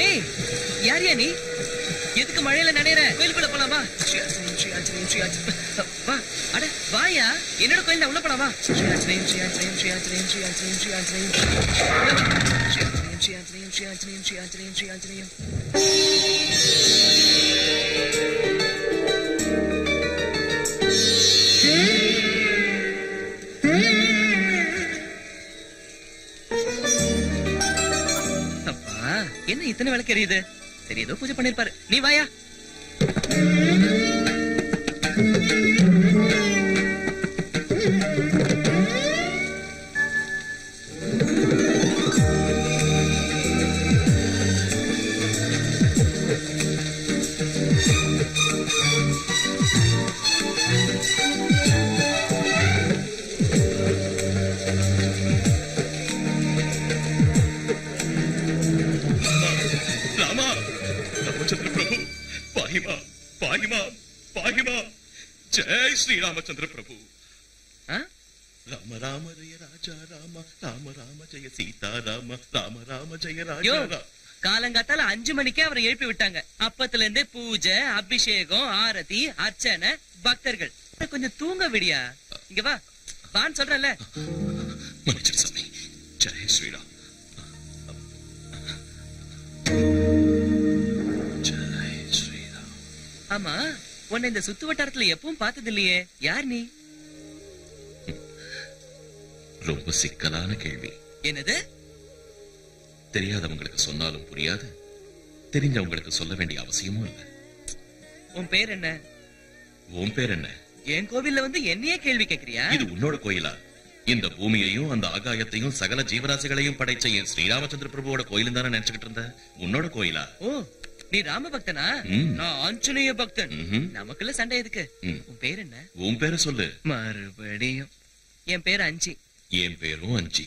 ஏய் யாரியா நீ எதுக்கு மழையில நனையற கோயிலுக்குள்ள போலாமா வா அட வாயா என்னோட கோயில்ல உள்ள போலாமா என்ன இத்தனை விளக்கு எரியுது? சரி ஏதோ பூஜை பண்ணிருப்பாரு. நீ வாயா. श्री रामचंद्र प्रभु राम राम जय राजा राम राम राम जय सीता राम राम राम जय राजा காலங்காத்தால 5 மணிக்கே அவரை எழுப்பி விட்டாங்க. அப்பத்துல இருந்தே பூஜை, அபிஷேகம், ஆரதி, அர்ச்சனை, பக்தர்கள். கொஞ்சம் தூங்க விடியா. இங்க வா. வான்னு சொல்றல. மன்னிச்சிடு சாமி. ஜெய் ஸ்ரீராம். ஜெய் ஸ்ரீராம். ஆமா உன்னை இந்த சுத்து வட்டாரத்துல எப்பவும் பார்த்தது இல்லையே. யார் நீ? ரொம்ப சிக்கலான கேள்வி. என்னது? தெரியாதவங்களுக்கு சொன்னாலும் புரியாது, தெரிஞ்சவங்களுக்கு சொல்ல வேண்டிய அவசியமும் இல்ல. உன் பேர் என்ன? உன் பேர் என்ன? என் கோவில்ல வந்து என்னையே கேள்வி கேக்குறியா? இது உன்னோட கோயிலா? இந்த பூமியையும் அந்த ஆகாயத்தையும் சகல ஜீவராசிகளையும் படைச்ச என் ஸ்ரீராமச்சந்திர பிரபுவோட கோயிலும் தானே நினைச்சுக்கிட்டு இருந்த. உன்னோட கோயிலா? ஓ நீ ராம பக்தனா? நான் ஆஞ்சநேய பக்தன். நமக்குள்ள சண்டை எதுக்கு? உன் பேர் என்ன? உன் பேரை சொல்லு. மறுபடியும் என் பேர் அஞ்சி. என் பேரும் அஞ்சி.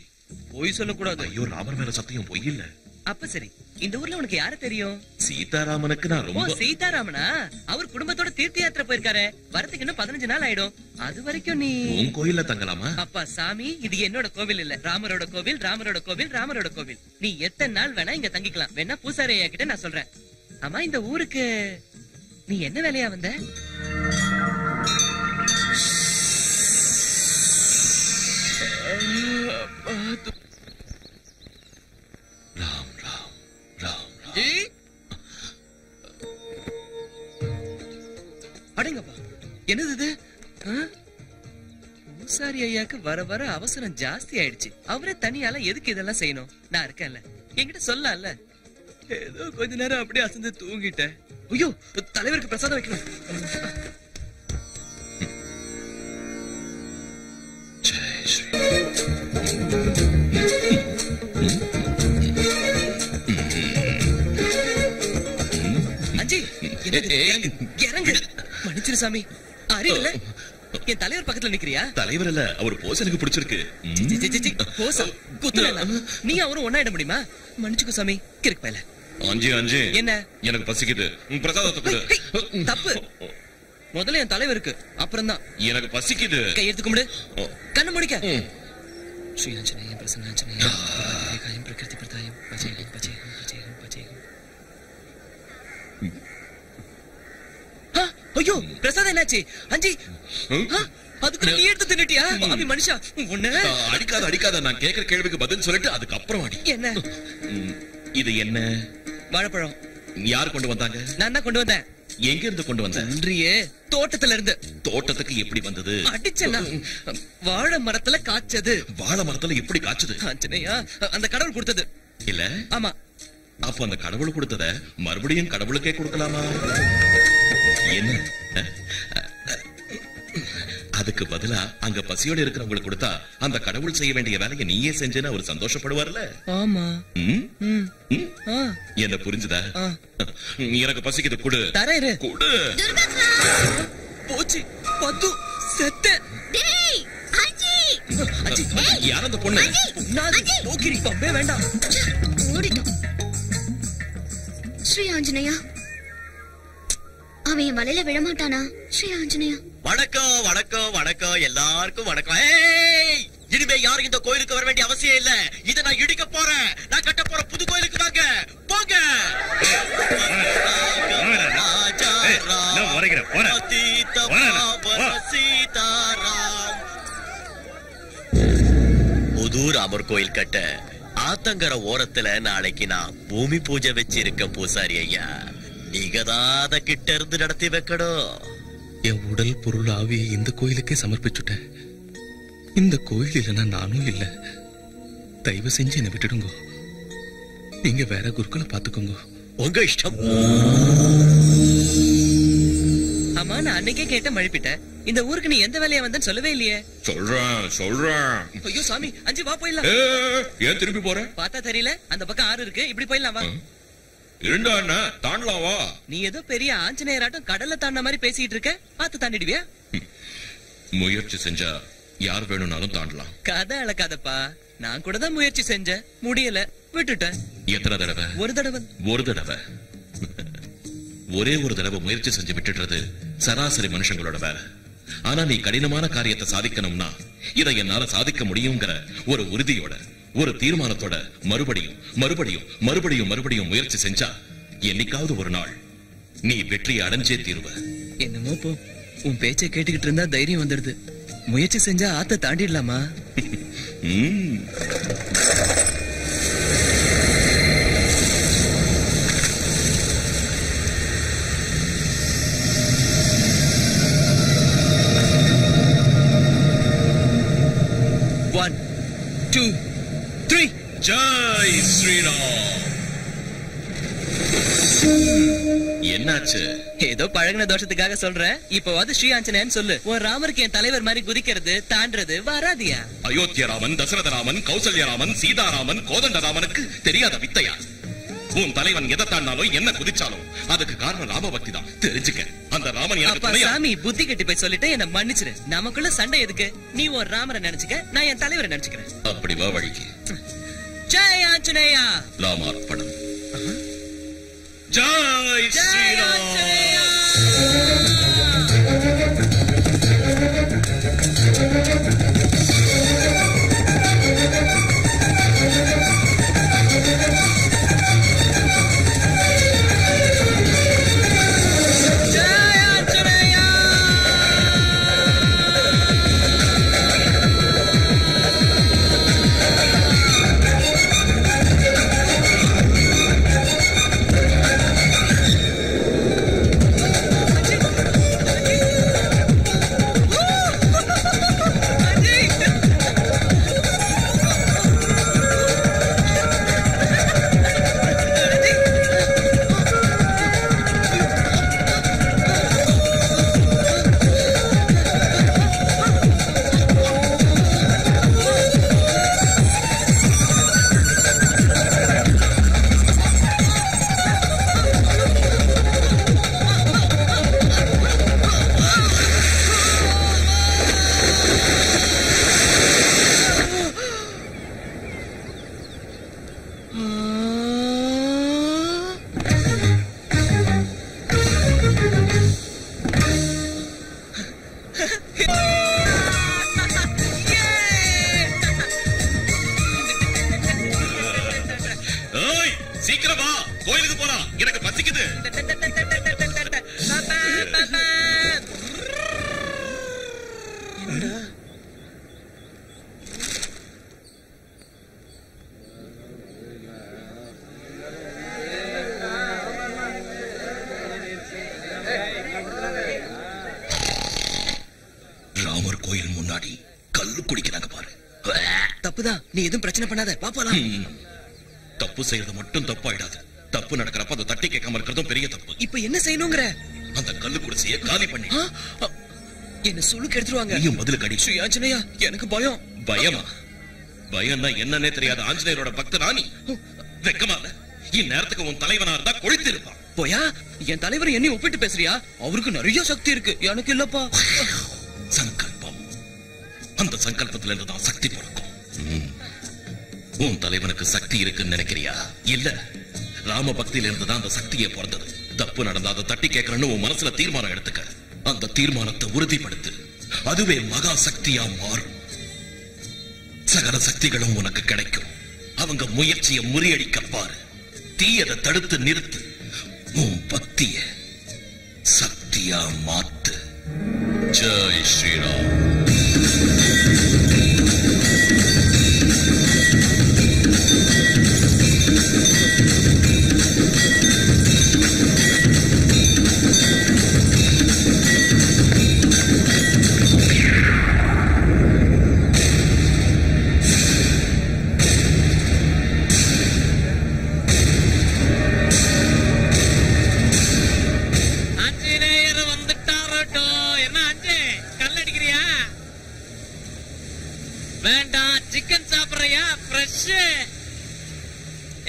பொய் சொல்லக்கூடாது. ஐயோ ராமர் மேல சத்தியம் பொய் இல்ல. அப்ப சரி, இந்த ஊர்ல உனக்கு யாரு தெரியும்? சீதாராமனுக்கு நான் ரொம்ப. சீதாராமனா? அவர் குடும்பத்தோட தீர்த்த யாத்திரை போயிருக்காரு. வரதுக்கு இன்னும் 15 நாள் ஆயிடும். அது வரைக்கும் நீ உன் கோயில்ல தங்கலாமா? அப்பா சாமி, இது என்னோட கோவில் இல்ல, ராமரோட கோவில், ராமரோட கோவில், ராமரோட கோவில். நீ எத்தனை நாள் வேணா இங்க தங்கிக்கலாம். வேணா பூசாரி ஐயா கிட்ட நான் சொல்றேன். ஆமா இந்த ஊருக்கு நீ என்ன வேலையா வந்த? அடங்கப்பா, என்னது இது? பூசாரி ஐயாக்கு வர வர அவசரம் ஜாஸ்தி ஆயிடுச்சு. அவரே தனியால எதுக்கு இதெல்லாம் செய்யணும்? நான் இருக்கேன்ல, என்கிட்ட சொல்லல. ஏதோ கொஞ்ச நேரம் அப்படியே அசந்து தூங்கிட்டேன். ஐயோ, தலைவருக்கு பிரசாதம் வைக்கணும். அஞ்சி, இறங்கு. மன்னிச்சிரு சாமி, அறிவில்ல. என் தலைவர் பக்கத்துல நிக்கிறியா? தலைவர் இல்ல, அவர் போஸ் எனக்கு பிடிச்சிருக்கு. போசா குத்துறா? நீ அவரும் ஒன்னாயிட முடியுமா? மன்னிச்சுக்கோ சாமி, கிறுக்கு பயல. அஞ்சு அஞ்சு, என்ன? எனக்கு பசிக்குது, பிரசாதத்தை கொடு. தப்பு. முதல்ல என் தலைவருக்கு, அப்புறம் தான் எனக்கு பசிக்குது. கையெடுத்து கும்பிடு, கண்ணு முடிக்க. ஸ்ரீ ஆஞ்சநேய பிரசன்னாஞ்சநேய காயம் பிரகிருதி பிரதாயம் பஜேகம் பஜேகம் பஜேகம் பஜேகம். ஐயோ, பிரசாதம் என்னாச்சு? அஞ்சி, அதுக்கு நீ எடுத்து தின்னுட்டியா? பாவி மனுஷா, உன்ன அடிக்காத அடிக்காத. நான் கேக்குற கேள்விக்கு பதில் சொல்லிட்டு அதுக்கப்புறம் அடி. என்ன இது? என்ன? வாழைப்பழம். யார் கொண்டு வந்தாங்க? நான் தான் கொண்டு வந்தேன். எங்க இருந்து கொண்டு வந்த? நன்றியே, தோட்டத்துல இருந்து. தோட்டத்துக்கு எப்படி வந்தது? அடிச்சனா? வாழை மரத்துல காய்ச்சது. வாழை மரத்துல எப்படி காய்ச்சது? ஆஞ்சநேயா, அந்த கடவுள் கொடுத்தது. இல்ல? ஆமா. அப்ப அந்த கடவுள் கொடுத்தத மறுபடியும் கடவுளுக்கே கொடுக்கலாமா? என்ன? அதுக்கு பதிலா அங்க பசியோட இருக்கிறவங்களுக்கு கொடுத்தா அந்த கடவுள் செய்ய வேண்டிய வேலையை நீயே செஞ்சேன்னு அவர் சந்தோஷப்படுவார்ல? ஆமா. என்ன புரிஞ்சுதா? எனக்கு பசிக்குது, குடு. தரேன், குடு. போச்சு, பத்து செத்து. யார் அந்த பொண்ணு? போக்கிரி பம்பே வேண்டாம். ஸ்ரீ ஆஞ்சநேயா, அவன் என் வலையில விழமாட்டானா? ஸ்ரீ ஆஞ்சநேயா. வணக்கம் வணக்கம் வணக்கம், எல்லாருக்கும் வணக்கம். இனிமே யாரும் இந்த கோயிலுக்கு வர வேண்டிய அவசியம் இல்ல. இதை நான் இடிக்க போறேன். நான் கட்ட போற புது கோயிலுக்கு வாங்க, போங்க. புது ராமர் கோயில் கட்ட ஆத்தங்கர ஓரத்துல நாளைக்கு நான் பூமி பூஜை வச்சிருக்க பூசாரி ஐயா. நீங்க தான் அத கிட்ட இருந்து நடத்தி வைக்கணும். என் உடல் பொருள் ஆவியை இந்த கோயிலுக்கே சமர்ப்பிச்சுட்டேன். இந்த கோயில் இல்லைன்னா நானும் இல்ல. தயவு செஞ்சு என்னை விட்டுடுங்க. நீங்க வேற குருக்களை பாத்துக்கோங்க. உங்க இஷ்டம். ஆமா, நான் அன்னைக்கே கேட்ட மழுப்பிட்டேன். இந்த ஊருக்கு நீ எந்த வேலையா வந்தன்னு சொல்லவே இல்லையே. சொல்றேன். ஐயோ சாமி, அஞ்சு வா போயிடலாம். ஏன் திருப்பி போற? பார்த்தா தெரியல, அந்த பக்கம் ஆறு இருக்கு, இப்படி போயிடலாம் வா. இரண்டா அண்ணா, தாண்டலாம் வா. நீ ஏதோ பெரிய ஆஞ்சநேயராட்டம் கடல்ல தாண்ட மாதிரி பேசிட்டு இருக்க. பார்த்து தாண்டிடுவியா? முயற்சி செஞ்சா யார் வேணும்னாலும் தாண்டலாம். கதை அளக்காதப்பா. நான் கூட தான் முயற்சி செஞ்சேன், முடியல, விட்டுட்டேன். எத்தனை தடவை? ஒரு தடவை. ஒரு தடவை? ஒரே ஒரு தடவை முயற்சி செஞ்சு விட்டுடுறது சராசரி மனுஷங்களோட வேலை. ஆனா நீ கடினமான காரியத்தை சாதிக்கணும்னா இதை என்னால சாதிக்க முடியுங்கிற ஒரு உறுதியோட, ஒரு தீர்மானத்தோட மறுபடியும் மறுபடியும் மறுபடியும் மறுபடியும் முயற்சி செஞ்சா என்னைக்காவது ஒரு நாள் நீ வெற்றியை அடைஞ்சே தீருவ. என்னமோ போ, உன் பேச்சை கேட்டுக்கிட்டு இருந்தா தைரியம் வந்துடுது. முயற்சி செஞ்சா ஆத்த தாண்டிடலாமா? One, two, three. Jai Sriram. என்னாச்சு? ஏதோ பழகின தோஷத்துக்காக சொல்றேன். இப்பவாது ஸ்ரீ ஆஞ்சநேயன் சொல்லு. உன் ராமருக்கு என் தலைவர் மாதிரி குதிக்கிறது தாண்டறது வராதியா? அயோத்திய ராமன், தசரத ராமன், கௌசல்ய ராமன், சீதாராமன், கோதண்ட ராமனுக்கு தெரியாத வித்தையா? உன் தலைவன் எதை தாண்டாலும் என்ன குதிச்சாலும் அதுக்கு காரணம் ராம பக்தி தான். தெரிஞ்சுக்க. அந்த ராமன் எனக்கு சாமி புத்தி கட்டி போய் சொல்லிட்டு என்ன மன்னிச்சிரு. நமக்குள்ள சண்டை எதுக்கு? நீ ஒரு ராமரை நினைச்சுக்க, நான் என் தலைவரை நினைச்சுக்கிறேன். அப்படி வா வழிக்கு. ஜெய் ஆஞ்சநேயா. ராமார்ப்பணம். ஜெய் ஸ்ரீராம். தப்புதான். நீ எதுவும் பிரச்சனை பண்ணாத. வா போலாம். தப்பு செய்யறது மட்டும் தப்பாயிடாது. தப்பு நடக்கிறப்ப அதை தட்டி கேட்காம இருக்கிறதும் பெரிய தப்பு. இப்ப என்ன செய்யணுங்கிற? அந்த கல்லு குடிசைய காலி பண்ணி என்ன சுளுக்கு எடுத்துருவாங்க. நீயும் பதில் கடி. ஸ்ரீ ஆஞ்சநேயா, எனக்கு பயம். பயமா? பயம்னா என்னன்னே தெரியாத ஆஞ்சநேயரோட பக்தனா நீ? வெக்கமா இல்ல? இந்நேரத்துக்கு உன் தலைவனா இருந்தா கொழுத்து இருப்பான். போயா, என் தலைவர் என்னை ஒப்பிட்டு பேசுறியா? அவருக்கு நிறைய சக்தி இருக்கு, எனக்கு இல்லப்பா. சங்கல்பம், அந்த சங்கல்பத்துல இருந்துதான் சக்தி பிறக்கும். உன் தலைவனுக்கு சக்தி இருக்குன்னு நினைக்கிறியா? இல்ல, ராம பக்தியில இருந்துதான் அந்த சக்தியே பிறந்தது. தப்பு நடந்தா அதை தட்டி கேட்கறன்னு உன் மனசுல தீர்மானம் எடுத்துக்க. அந்த தீர்மானத்தை உறுதிப்படுத்து. அதுவே மகா சக்தியா மாறும். சகல சக்திகளும் உனக்கு கிடைக்கும். அவங்க முயற்சியை முறியடிக்க பாரு. தீயதை தடுத்து நிறுத்து. உன் பக்திய சக்தியா மாத்து. ஜெய் ஸ்ரீராம்.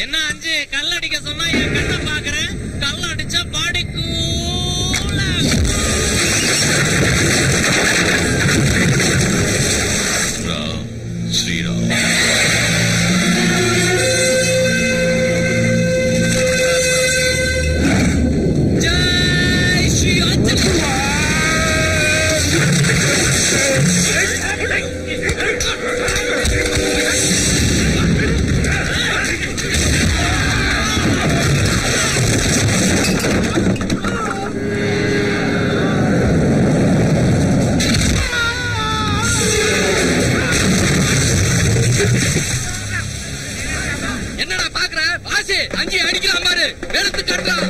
என்ன அஞ்சு கல்லடிக்க சொன்னா என் கண்ண பாக்குறேன். கல்ல அடிச்சா பாடி கூலா. ராம் ஸ்ரீராம். ஜெய் ஸ்ரீ ஆஞ்சநேயா. என்னடா பாக்குற? வாசி அங்கே அடிக்கலாம் பாரு. எடுத்து கட்டுறான்.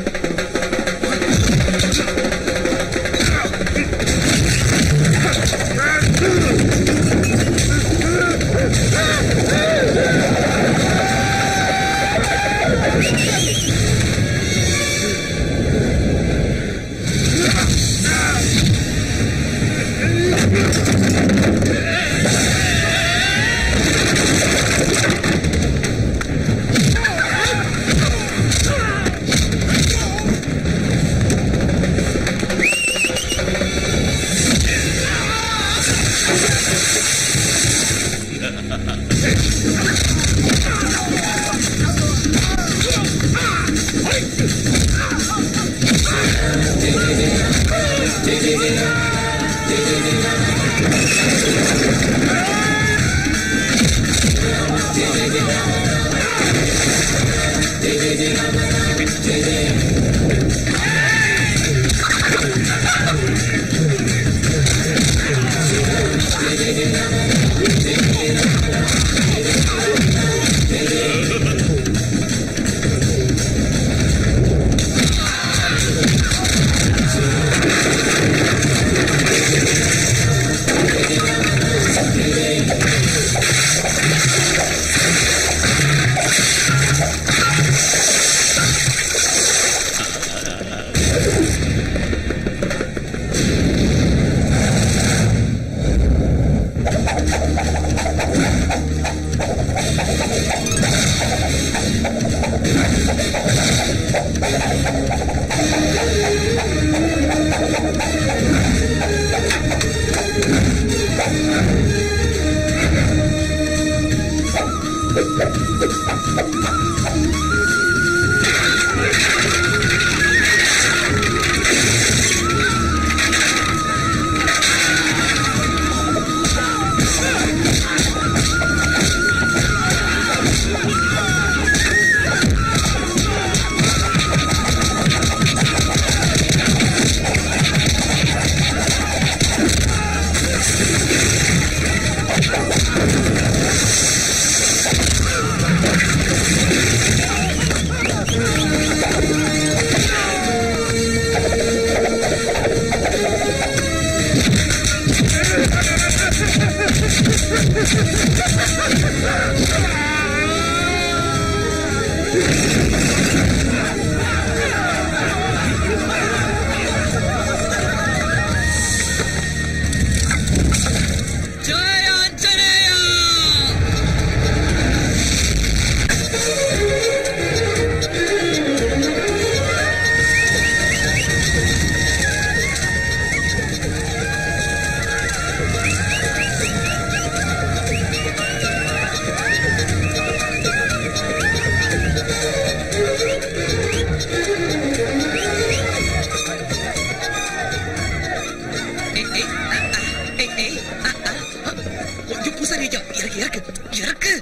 உனக்கு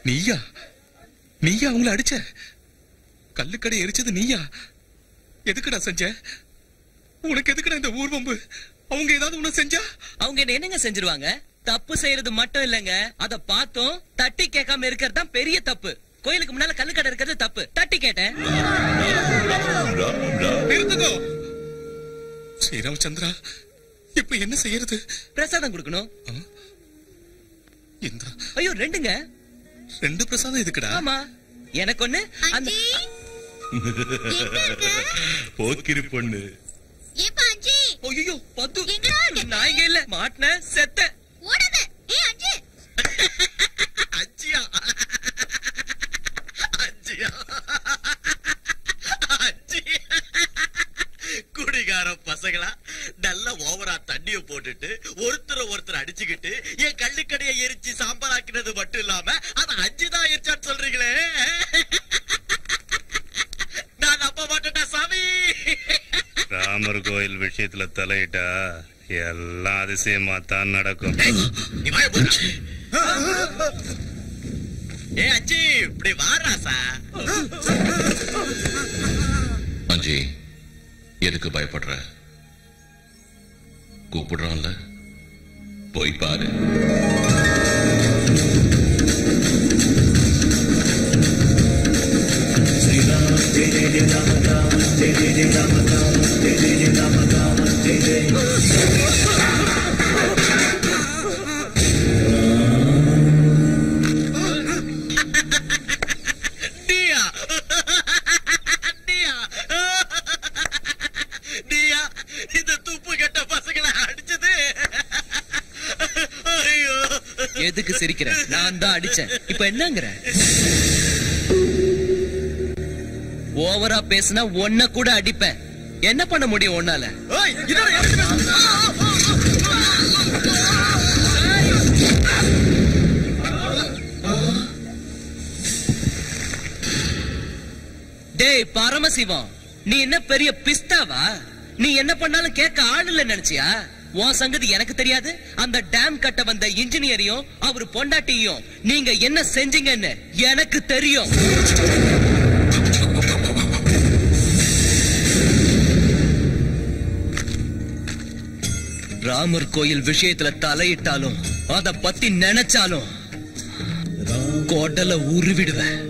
நீயா நீயா அவங்கள அடிச்ச? கல்லுக்கடை எரிச்சது நீயா? எதுக்குடா செஞ்ச? உனக்கு எதுக்குடா இந்த ஊர்வம்பு? அவங்க ஏதாவது உன்ன செஞ்சா? அவங்க என்னங்க செஞ்சிருவாங்க? தப்பு செய்யறது மட்டும் இல்லங்க, அத பார்த்தோம் தட்டி கேட்காம இருக்கிறது தான் பெரிய தப்பு. கோயிலுக்கு முன்னால கல்லுக்கடை இருக்கிறது தப்பு, தட்டி கேட்டேன். நிறுத்துக்கோ ஸ்ரீராமச்சந்திரா, இப்ப என்ன செய்யறது? பிரசாதம் கொடுக்கணும். இந்த ஐயோ ரெண்டுங்க. 2 பிரசாதம் எதுக்குடா? ஆமா, எனக்கு ஒண்ணு. அந்த போக்கிரி பொண்ணு. ஏப்பா அஞ்சி. ஐயோ பத்து. எங்கடா இருக்க? நான் இங்க இல்ல, மாட்ன செத்த. ஓடாத. அஞ்சி. அஞ்சியா அஞ்சியா அஞ்சியா குடிகார பசங்களா நல்ல ஓவரா தண்ணிய போட்டுட்டு ஒருத்தர் அடிச்சுக்கிட்டு என் கள்ளுக்கடையை எரிச்சு சாம்பலாக்கினது மட்டும் இல்லாம அது 5 தான் எரிச்சான்னு சொல்றீங்களே. நான் நம்ப மாட்டேன்டா சாமி. ராமர் கோயில் விஷயத்துல தலையிட்டா எல்லாம் அதிசயமா தான் நடக்கும். ஏ அஞ்சி, இப்படி வாராசா. அஞ்சி, எதுக்கு பயப்படுற? கூப்பிடுறான்ல, போய் பாரு. எதுக்கு சிரிக்கிற? நான் தான் அடிச்சேன். இப்ப என்னங்கற? ஓவரா பேசினா ஒன்ன கூட அடிப்பேன். என்ன பண்ண முடியும் உன்னால? டேய் பரமசிவம், நீ என்ன பெரிய பிஸ்தாவா? நீ என்ன பண்ணாலும் கேட்க ஆள் இல்ல நினைச்சியா? உன் சங்கதி எனக்கு தெரியாது. அந்த டேம் கட்ட வந்த இன்ஜினியரையும் அவர் பொண்டாட்டியும் நீங்க என்ன செஞ்சீங்கன்னு எனக்கு தெரியும். ராமர் கோயில் விஷயத்துல தலையிட்டாலும் அத பத்தி நினைச்சாலும் கோட்டல உருவிடுவேன்.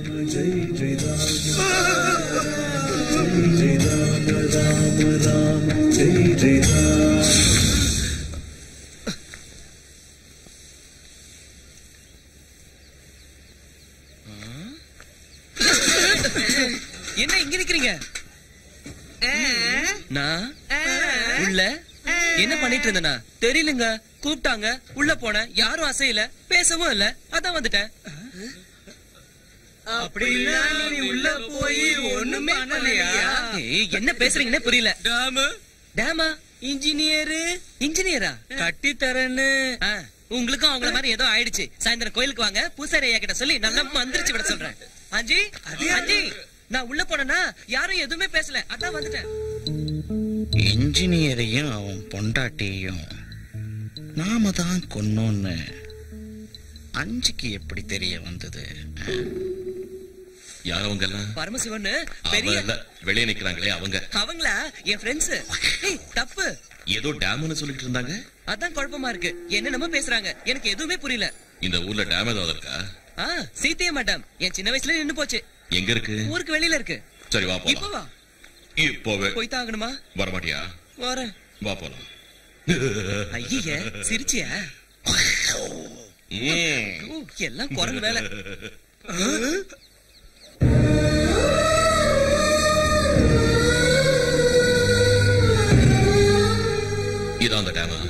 என்ன இங்க நிக்கிறீங்க? நான் உள்ள என்ன பண்ணிட்டு இருந்தேனா தெரியலங்க. கூப்பிட்டாங்க, உள்ள போனேன். யாரும் அசையல, பேசவும் இல்ல. அதான் வந்துட்டேன். அப்படின்னா நீ உள்ள போய் ஒண்ணுமே பண்ணலையா? என்ன பேசுறீங்கன்னே புரியல. டேமா? இன்ஜினியரா கட்டி தரேன்னு உங்களுக்கும் அவங்கள மாதிரி ஏதோ ஆயிடுச்சு. சாயந்தரம் கோயிலுக்கு வாங்க, பூசாரி ஐயா கிட்ட சொல்லி நல்லா மந்திரிச்சு விட சொல்றேன். அஞ்சி அஞ்சி, நான் உள்ள போனேன்னா யாரும் எதுவுமே பேசல. அதான் வந்துட்டேன். இன்ஜினியரையும் அவன் பொண்டாட்டியையும் நாம தான் கொன்னோன்னு அஞ்சுக்கு எப்படி தெரிய வந்தது? யார் அவங்க எல்லாம்? பரமசிவன் பெரிய வெளியே நிக்கிறாங்களே அவங்க. அவங்களா? என் ஃப்ரெண்ட்ஸ். தப்பு. ஏதோ டேம்னு சொல்லிட்டு இருந்தாங்க. அதான் குழப்பமா இருக்கு. என்னென்னமோ பேசுறாங்க, எனக்கு எதுவுமே புரியல. இந்த ஊர்ல டேம் ஏதாவது இருக்கா? சீத்தையா மேடம் என் சின்ன வயசுல நின்னு போச்சு. எங்க இருக்கு? ஊருக்கு வெளியில இருக்கு. சரி வா போலாம். இப்ப வா. இப்போவே போய் தாங்கணுமா? வரமாட்டியா? வரேன். வா போலாம். ஐயா சிரிச்சியா? எல்லாம் குரங்கு வேலை. இதான் அந்த டேமா?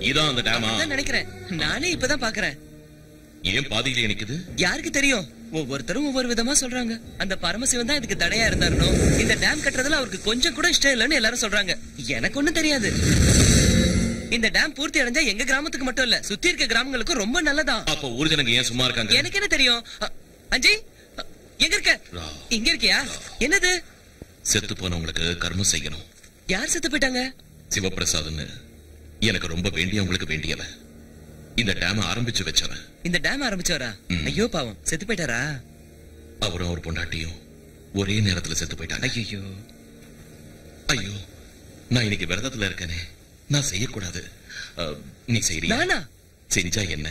இதான் அந்த டேமா? நினைக்கிறேன். நானே இப்பதான் பாக்குறேன். ஏன் பாதியிலே நிக்குது? யாருக்கு தெரியும்? ஒவ்வொருத்தரும் ஒவ்வொரு விதமா சொல்றாங்க. அந்த பரமசிவன் தான் இதுக்கு தடையா இருந்தாருனோ. இந்த டேம் கட்டுறதுல அவருக்கு கொஞ்சம் கூட இஷ்டம் இல்லைன்னு எல்லாரும் சொல்றாங்க. எனக்கு ஒண்ணும் தெரியாது. இந்த டேம் பூர்த்தி அடைஞ்சா எங்க கிராமத்துக்கு மட்டும் இல்ல, சுத்தி இருக்க கிராமங்களுக்கும் ரொம்ப நல்லதான். அப்ப ஊர் ஜனங்க ஏன் சும்மா இருக்காங்க? எனக்கு என்ன தெரியும்? அஞ்சி எங்க இருக்க? இங்க இருக்கியா? என்னது? செத்து போனவங்களுக்கு கர்மம் செய்யணும். யார் செத்து போயிட்டாங்க? சிவபிரசாத்னு எனக்கு ரொம்ப வேண்டியவங்களுக்கு வேண்டியவ. இந்த டேம் ஆரம்பிச்சு வச்சவன். இந்த டேம் ஆரம்பிச்சவரா? ஐயோ பாவம், செத்து போயிட்டாரா? அவரும் அவர் பொண்டாட்டியும் ஒரே நேரத்துல செத்து போயிட்டாங்க. ஐயோ ஐயோ, நான் இன்னைக்கு விரதத்துல இருக்கேனே, நான் செய்யக்கூடாது. நீ செய்யறியா? செஞ்சா என்ன,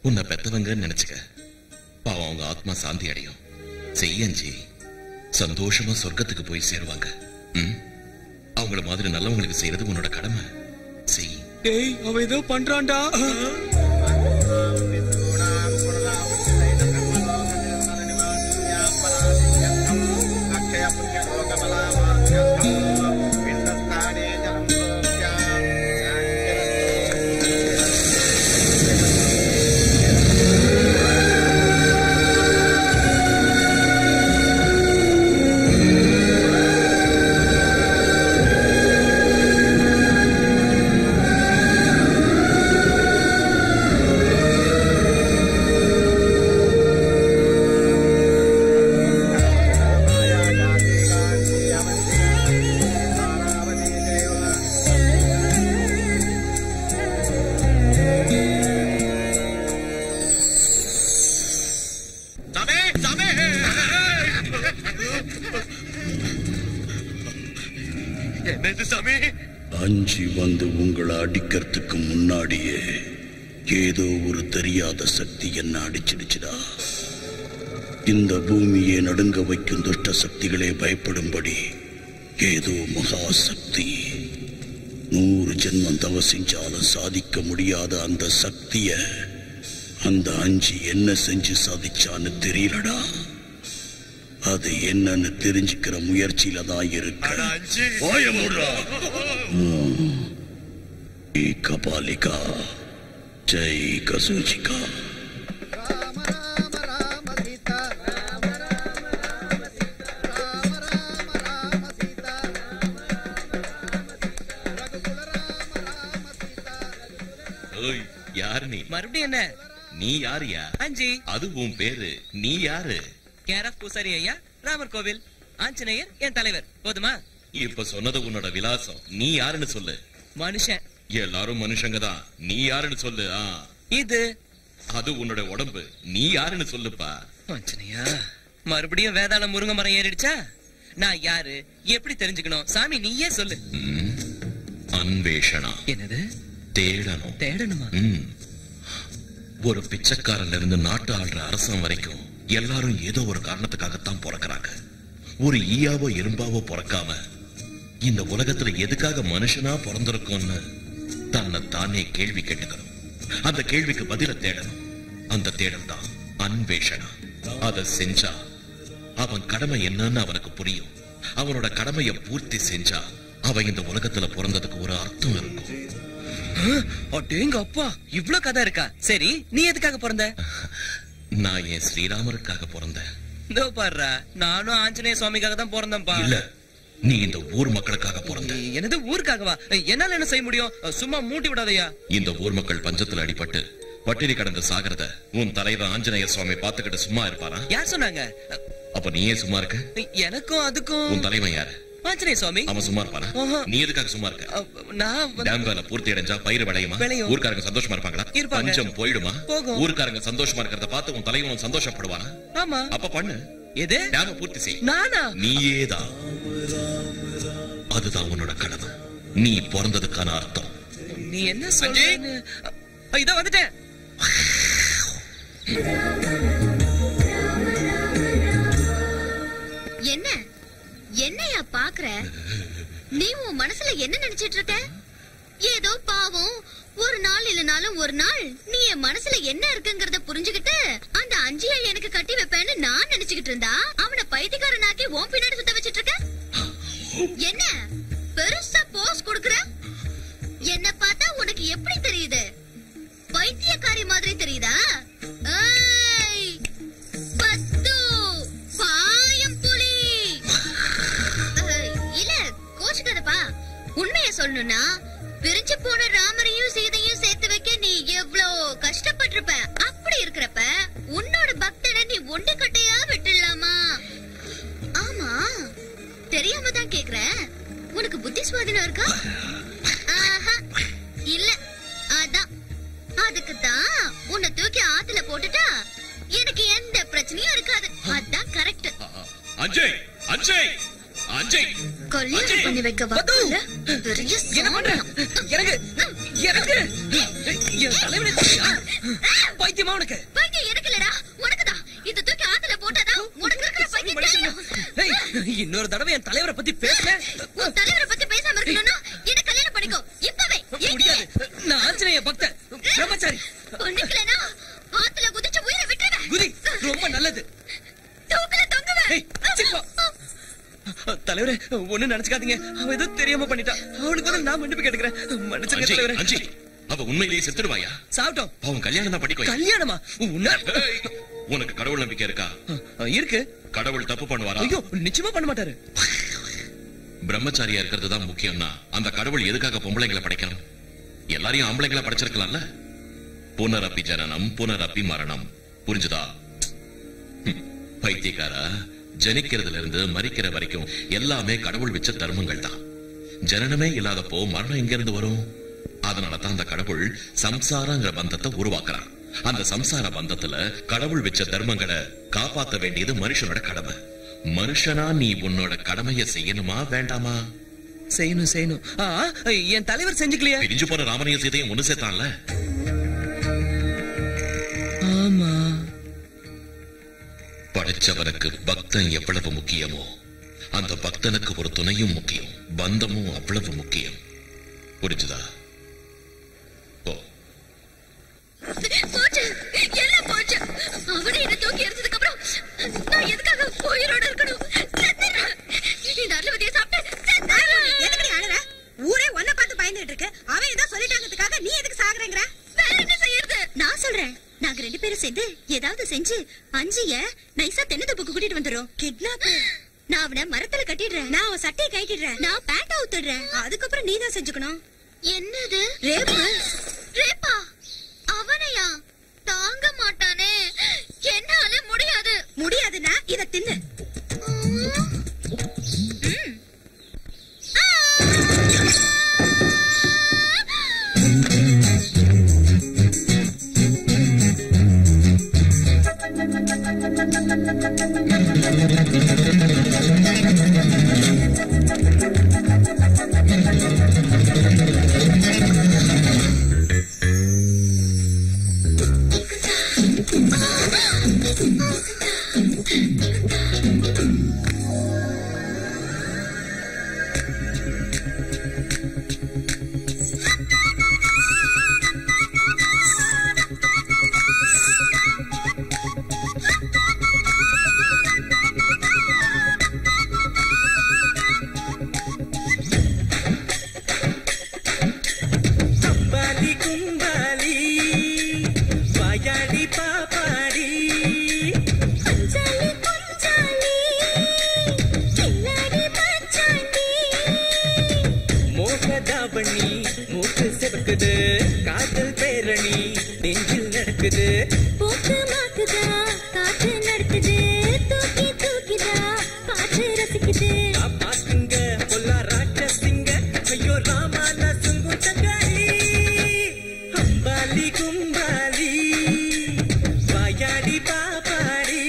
உன்னை பெத்தவங்கன்னு நினைச்சுக்க. பாவம், அவங்க ஆத்மா சாந்தி அடையும். செய்யஞ்சி சந்தோஷமா சொர்க்கத்துக்கு போய் சேருவாங்க. அவங்கள மாதிரி நல்லவங்களுக்கு செய்யறது உன்னோட கடமை. செய். டேய், அவ ஏதோ பண்றான்டா. அஞ்சி வந்து உங்களை அடிக்கிறதுக்கு முன்னாடியே ஏதோ ஒரு தெரியாத சக்தி என்ன அடிச்சிடுச்சுடா. இந்த பூமியை நடுங்க வைக்கும் துஷ்ட சக்திகளே பயப்படும்படி ஏதோ மகா சக்தி 100 ஜென்மம் தவ செஞ்சாலும் சாதிக்க முடியாத அந்த சக்திய அந்த அஞ்சி என்ன செஞ்சு சாதிச்சான்னு தெரியலடா. அது என்னன்னு தெரிஞ்சுக்கிற முயற்சியில தான் இருக்கு. கபாலிகா ஜெய் கசூச்சிகா. யாரு நீ? மறுபடியும் என்ன? நீ யாரியா? அஞ்சி. அது உன் பேரு. நீ யாரு? கேர் ஆஃப் பூசாரி ஐயா, ராமர் கோவில், ஆஞ்சநேயர் என் தலைவர். போதுமா? இப்ப சொன்னது உன்னோட விலாசம். நீ யாருன்னு சொல்லு. மனுஷன். எல்லாரும் மனுஷங்க தான். நீ யாருன்னு சொல்லு. இது அது உன்னோட உடம்பு. நீ யாருன்னு சொல்லுப்பா. ஆஞ்சநேயா, மறுபடியும் வேதாளம் முருங்க மரம் ஏறிடுச்சா? நான் யாரு, எப்படி தெரிஞ்சுக்கணும்? சாமி நீயே சொல்லு. அன்வேஷணா. என்னது? தேடணும். தேடணுமா? ஒரு பிச்சைக்காரன்ல இருந்து நாட்டு ஆள்ற அரசன் வரைக்கும் எல்லாரும் ஏதோ ஒரு காரணத்துக்காகத்தான் பிறக்கிறாங்க. ஒரு ஈயாவோ எறும்பாவோ பிறக்காம இந்த உலகத்துல எதுக்காக மனுஷனா பிறந்திருக்கோம்னு தன்னை தானே கேள்வி கேட்டுக்கணும். அந்த கேள்விக்கு பதில தேடணும். அந்த தேடல் தான் அன்வேஷணா. அத செஞ்சா அவன் கடமை என்னன்னு அவனுக்கு புரியும். அவனோட கடமையை பூர்த்தி செஞ்சா அவன் இந்த உலகத்துல பிறந்ததுக்கு ஒரு அர்த்தம் இருக்கும். அடேங்க அப்பா, இவ்ளோ கதை இருக்கா? சரி, நீ எதுக்காக பிறந்த? நான் என் ஸ்ரீராமருக்காக பிறந்தேன். இதோ பாருடா, நானும் ஆஞ்சநேய சுவாமிக்காக தான் பிறந்தேன்பா. இல்ல, நீ இந்த ஊர் மக்களுக்காக பிறந்த. எனது ஊருக்காகவா? என்னால என்ன செய்ய முடியும்? சும்மா மூட்டி விடாதயா. இந்த ஊர் மக்கள் பஞ்சத்துல அடிபட்டு பட்டினி கடந்து சாகிறத உன் தலைவர் ஆஞ்சநேய சுவாமி பாத்துக்கிட்டு சும்மா இருப்பாரா? யார் சொன்னாங்க? அப்ப நீயே சும்மா இருக்க? எனக்கும் அதுக்கும். உன் தலைவன் யாரு? ஆஞ்சநேய சுவாமி. அவன் சும்மா இருப்பானா? நீ எதுக்காக சும்மா இருக்க? நான் டேம் வேலை பூர்த்தி அடைஞ்சா பயிர் விளையுமா? ஊர்க்காரங்க சந்தோஷமா இருப்பாங்களா? பஞ்சம் போயிடுமா? ஊர்க்காரங்க சந்தோஷமா இருக்கிறத பார்த்து உன் தலைவன் சந்தோஷப்படுவானா? ஆமா. அப்ப பண்ணு. எது? டேம பூர்த்தி செய். நானா? நீயேதான். அதுதான் உன்னோட கடமை. நீ பிறந்ததுக்கான அர்த்தம். நீ என்ன சொல்ற? இதோ வந்துட்டேன். என்ன என்னையா பாக்குற? நீ உன் மனசுல என்ன நினைச்சிட்டு இருக்க? ஏதோ பாவம் ஒரு நாள் இல்லனாலும் ஒரு நாள் நீ என் மனசுல என்ன இருக்குங்கறத புரிஞ்சுக்கிட்டு அந்த அஞ்சியை எனக்கு கட்டி வைப்பேன்னு நான் நினைச்சுக்கிட்டு இருந்தா அவனை பைத்தியக்காரனாக்கி உன் பின்னாடி சுத்த வச்சிட்டு இருக்க. என்ன பெருசா போஸ் கொடுக்கற? என்ன பார்த்தா உனக்கு எப்படி தெரியுது? பைத்தியக்காரி மாதிரி தெரியுதா? பத்து பாயம் புலி. இல்ல கோச்சுக்காதப்பா, உண்மைய சொல்லணும்னா பிரிஞ்சு போன ராமரையும் சீதையும் சேர்த்து வைக்க நீ எவ்வளவு கஷ்டப்பட்டிருப்ப. அப்படி இருக்கிறப்ப உன்னோட பக்தனை நீ ஒண்டு கட்டையா விட்டுடலாமா? ஆமா, தெரியாம தான் கேக்குற. உனக்கு புத்தி சுவாதீனம் இருக்கா? இல்ல, அதான் அதுக்குதான் அஜய் அஜய் அஜய் கல்யாணம் பண்ணி வைக்க வந்தால பெரிய சாமரம். எனக்கு எனக்கு என் தலைவனே பைத்தியமா உனக்கு? பைத்தியம் எனக்கு இல்லடா, உனக்குதான். இந்த தூக்கி ஆத்துல போட்டாதான் உனக்கு இருக்கிற பைத்தியம் தெரியும். இன்னொரு தடவை என் தலைவரை பத்தி பேசுறேன். உன் தலைவரை பத்தி பேசாம இருக்கணும்னா என்ன கல்யாணம் பண்ணிக்கோ இப்பவே. முடியாது, நான் ஆஞ்சநேய பக்தன், பிரம்மச்சாரி. பண்ணிக்கலனா ஆத்துல குதிச்சு உயிரை விட்டுருவேன். குதி, ரொம்ப நல்லது. தூக்கல தொங்குவேன். தலைவரே ஒண்ணு நினைச்சுக்காதீங்க, அவ ஏதோ தெரியாம பண்ணிட்டா. அவளுக்கு பதில் நான் மன்னிப்பு கேட்டுக்கிறேன். மன்னிச்சுங்க தலைவரே. அஞ்சி, அவ உண்மையிலேயே செத்துடுவாயா? சாப்பிட்டோம். அவன் கல்யாணம் தான் பண்ணிக்கோ. கல்யாணமா? உனக்கு கடவுள் நம்பிக்கை இருக்கா? இருக்கு. கடவுள் தப்பு பண்ணுவாரா? ஐயோ, நிச்சயமா பண்ண மாட்டாரு. பிரம்மச்சாரியா இருக்கிறது தான் முக்கியம்னா அந்த கடவுள் எதுக்காக பொம்பளைங்களை படைக்கணும்? எல்லாரையும் ஆம்பளைங்களை படைச்சிருக்கலாம்ல. புனரப்பி ஜனனம் புனரப்பி மரணம். புரிஞ்சுதா? பைத்தியக்காரா, ஜனிக்கிறதுல இருந்து மரிக்கிற வரைக்கும் எல்லாமே கடவுள் வச்ச தர்மங்கள் தான். ஜனனமே இல்லாதப்போ மரணம் எங்க இருந்து வரும்? அதனாலதான் அந்த கடவுள் சம்சாரங்கிற பந்தத்தை உருவாக்குறான். அந்த சம்சார பந்தத்துல கடவுள் வச்ச தர்மங்களை காப்பாத்த வேண்டியது மனுஷனோட கடமை. மனுஷனா நீ உன்னோட கடமையை செய்யணுமா வேண்டாமா? செய்யணும் செய்யணும். என் தலைவர் செஞ்சுக்கலையா? பிரிஞ்சு போன ராமனையும் சீதையும் ஒண்ணு சேர்த்தான்ல. ஆமா. படைச்சவனுக்கு பக்தன் எவ்வளவு முக்கியமோ அந்த பக்தனுக்கு ஒரு துணையும் முக்கியம், பந்தமும் அவ்வளவு முக்கியம். புரிஞ்சுதா? போச்சு, எல்லாம் போச்சு. அவனை என்ன தூக்கி எறிஞ்சதுக்கு அப்புறம் நான் எதுக்காக உயிரோட இருக்கணும்? இந்த அருளவதியை சாப்பிட்டு எதுக்கடி அழற? ஊரே ஒன்ன பார்த்து பயந்துட்டு இருக்கு. அவன் ஏதோ சொல்லிட்டாங்கிறதுக்காக நீ எதுக்கு சாகுறேங்கற? வேற என்ன செய்யறது? நான் சொல்றேன், நாங்க 2 பேரும் சேர்ந்து ஏதாவது செஞ்சு அஞ்சிய நைசா தென்னந்தோப்புக்கு கூட்டிட்டு வந்துரும். கிட்னாப். நான் அவனை மரத்துல கட்டிடுறேன். நான் அவன் சட்டையை கட்டிடுறேன். நான் பேண்ட் அவுத்துடுறேன். அதுக்கப்புறம் நீ தான் செஞ்சுக்கணும். என்னது? ரேப்பு. ரேப்பா? அவனையா? தாங்க மாட்டானே. என்னால முடியாது. முடியாதுன்னா இத தின்னு. காதல் பேரணி நெஞ்சில் நடக்குது. போக்கு மாக்குதா, காற்று நடக்குது. தூக்கி தூக்கிதா, காற்று ரசிக்குது. பாக்குங்க பொல்லா ராட்சசிங்க, ஐயோ ராமான சுங்கும் தங்காளி. அம்பாலி கும்பாலி வாயாடி பாப்பாடி.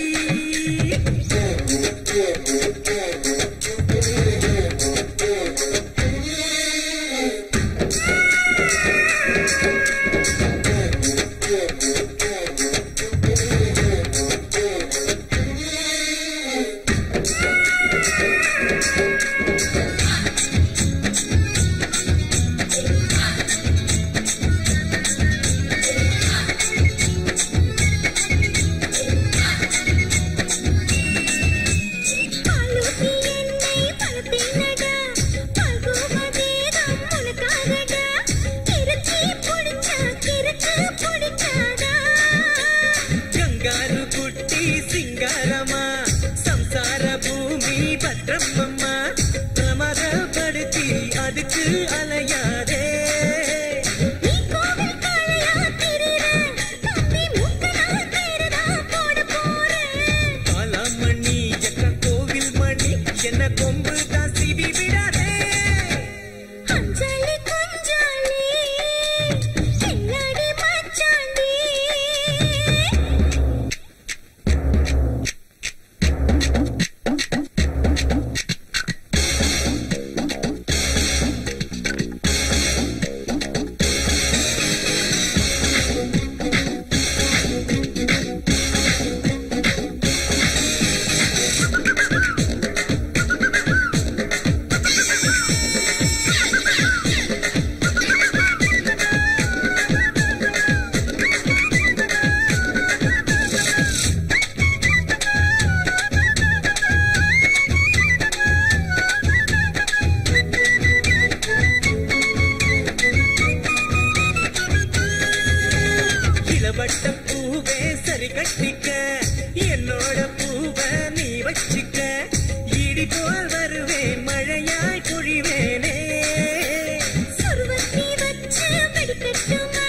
வட்ட பூவே சரி கட்டிக்க என்னோட பூவை நீ வச்சுக்க இடி போல் வருவேன் மழையாய் பொழிவேனே சுருவத்தி வச்சு வெடிக்கட்டுமா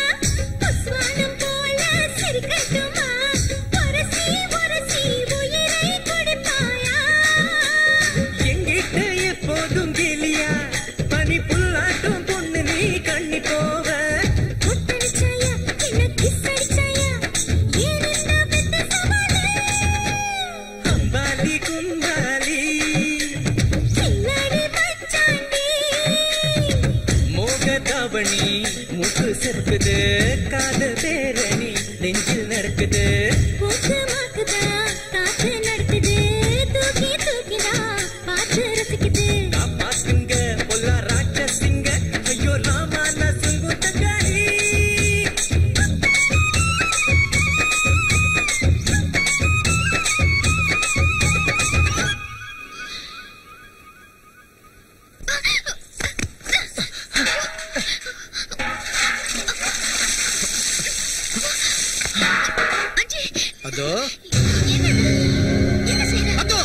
புஸ்வானம் போல சிரிக்கட்டுமா உரசி உரசி உயிரை கொடுப்பாயா எங்கிட்ட எப்போதும் கிளியா பனி புல்லாட்டும் பொண்ணு நீ கண்ணி போவ முத்தடிச்சாயா என்ன கிஸ் அடிச்சாயா ஏன் என்ன பெத்த சவாலே அம்பாலி கும்பாலி சில்லாடி மச்சாண்டி மோகதாவணி மூக்கு செருக்குது காதல் பேரணி நெஞ்சில் நடக்குது போக்கு மாக்குதா காற்று நடக்குது தூக்கி தூக்கினா பாட்டு ரசிக்குது காப்பாத்துங்க பொல்லா ராட்சசிங்க ஐயோ ராமா நசுங்கு தங்காரி அதோ என்ன செய்யற அதோ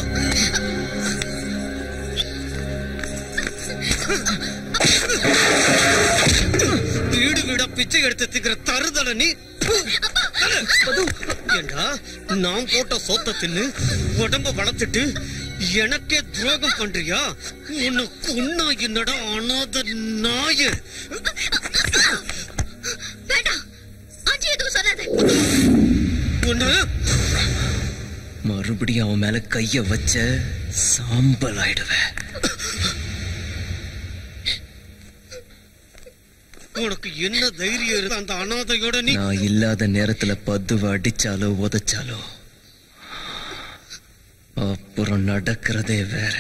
வீடு வீடா பிச்சை எடுத்து திக்கிற தருதல நீ ஏண்டா நான் போட்ட சோத்த தின்னு உடம்ப வளர்த்துட்டு எனக்கே துரோகம் பண்றியா உன்னை கொன்னா என்னடா அனாத நாய வேண்டாம் அஞ்சு எதுவும் சொல்லாத உன்னை மறுபடியும் அவன் மேல கைய வச்ச சாம்பல் ஆயிடுவேன். உனக்கு என்ன தைரியம் இருக்கு அந்த அனாதையோட நீ நான் இல்லாத நேரத்துல பதுவ அடிச்சாலோ உதைச்சாலோ அப்புறம் நடக்கிறதே வேற.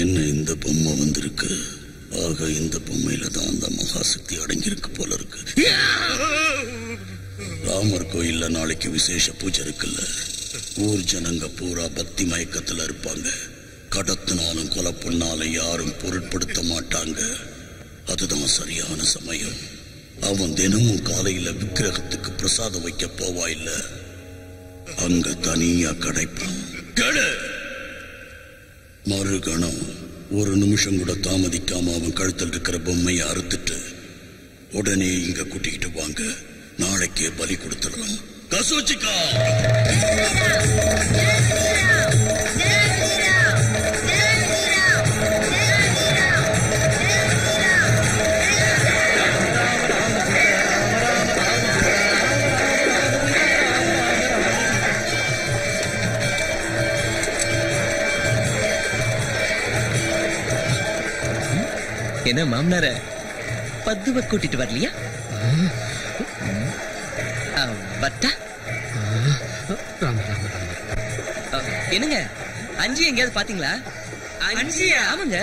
என்ன இந்த பொம்மை வந்திருக்கு? ஆக இந்த பொம்மையில தான் அந்த மகாசக்தி அடங்கியிருக்கு போல இருக்கு. ராமர் கோயில்ல நாளைக்கு விசேஷ பூஜை இருக்குல்ல. ஊர் ஜனங்க பூரா பக்தி மயக்கத்துல இருப்பாங்க. கடத்தினாலும் கொலை பண்ணாலும் யாரும் பொருட்படுத்த மாட்டாங்க. அதுதான் சரியான சமயம். அவன் தினமும் காலையில விக்கிரகத்துக்கு பிரசாதம் வைக்க போவா இல்ல, அங்க தனியா கிடைப்பான். மறுகணம் ஒரு நிமிஷம் கூட தாமதிக்காம அவன் கழுத்தில் இருக்கிற பொம்மையை அறுத்துட்டு உடனே இங்க கூட்டிக்கிட்டு வாங்க. நாளைக்கே பலி கொடுத்துடலாம். கசூச்சிக்கா என்ன மாமனார பத்துவ கூட்டிட்டு வரலையா? வட்டா என்னங்க அஞ்சு எங்கேயாவது பாத்தீங்களா? அஞ்சியா? ஆமாங்க.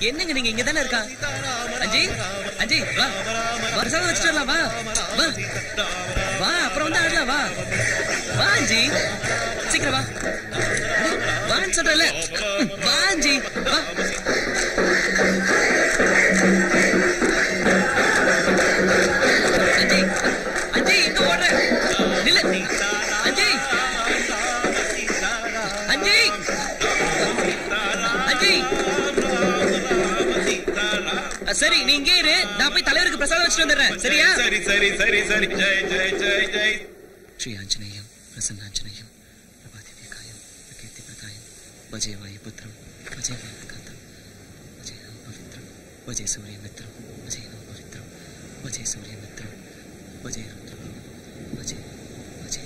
என்னங்க நீங்க இங்க தானே இருக்கா? அஞ்சி அஞ்சி வா வருஷம் வச்சுட்டு வரலாம். வா வா வா அப்புறம் வந்து ஆடலாம். வா வா அஞ்சி சீக்கிரம் வா. வான்னு சொல்றல. வா அஞ்சி வா. அஞ்சி அஞ்சி இங்க ஓடுற நில்ல. அஞ்சி அஞ்சி அஞ்சி சரி நீ இங்கே இரு. நான் போய் தலைவருக்கு பிரசாதம் வச்சுட்டு வந்துடுறேன். சரியா? சரி சரி சரி சரி. ஜெய் ஜெய் ஜெய் ஜெய். ஸ்ரீ ஆஞ்சநேயம் பிரசன்னாஞ்சநேயம் பிரபாதிவ்யகாயம் பிரகீர்த்தி பிரதாயம் வஜே வாயுபுத்திரம் வஜே வேதகாந்தம் வஜே நம பவித்ரம் வஜே சூரியமித்ரம் வஜே நம பவித்ரம் வஜே சூரியமித்ரம் வஜே ருத்ரம் வஜே வஜே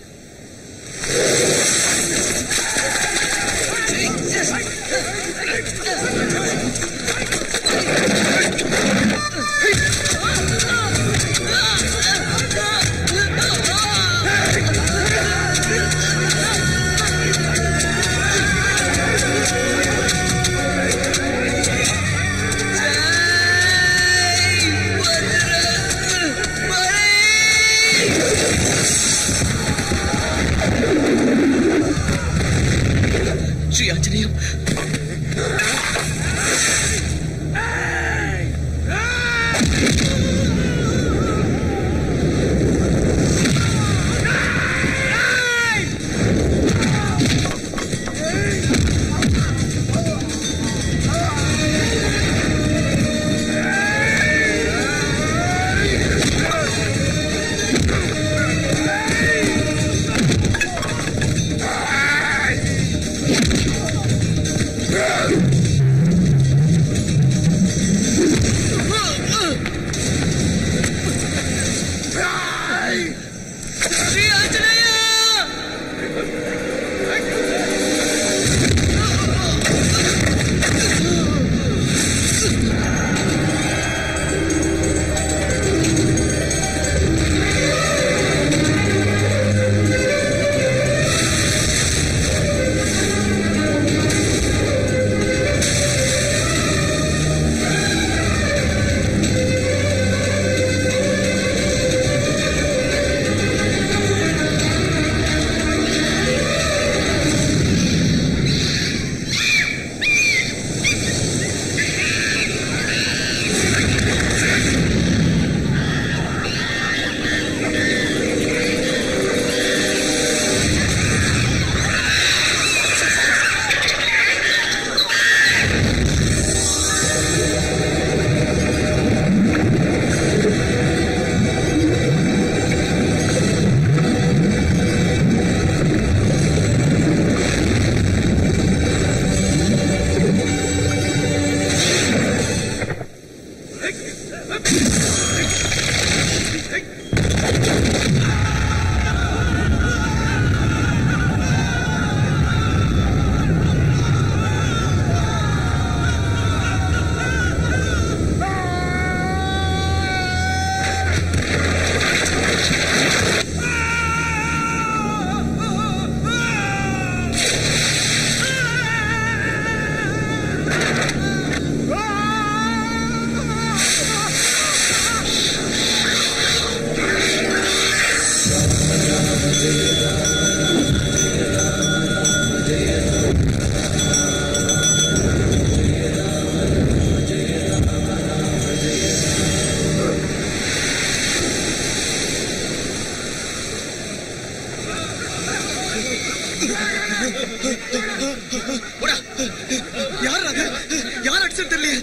யார் அது? யார் அடிச்சு தெரியலையே.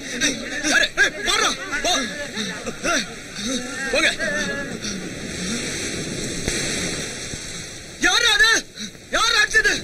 போங்க. யார் அது? யார் அடிச்சது?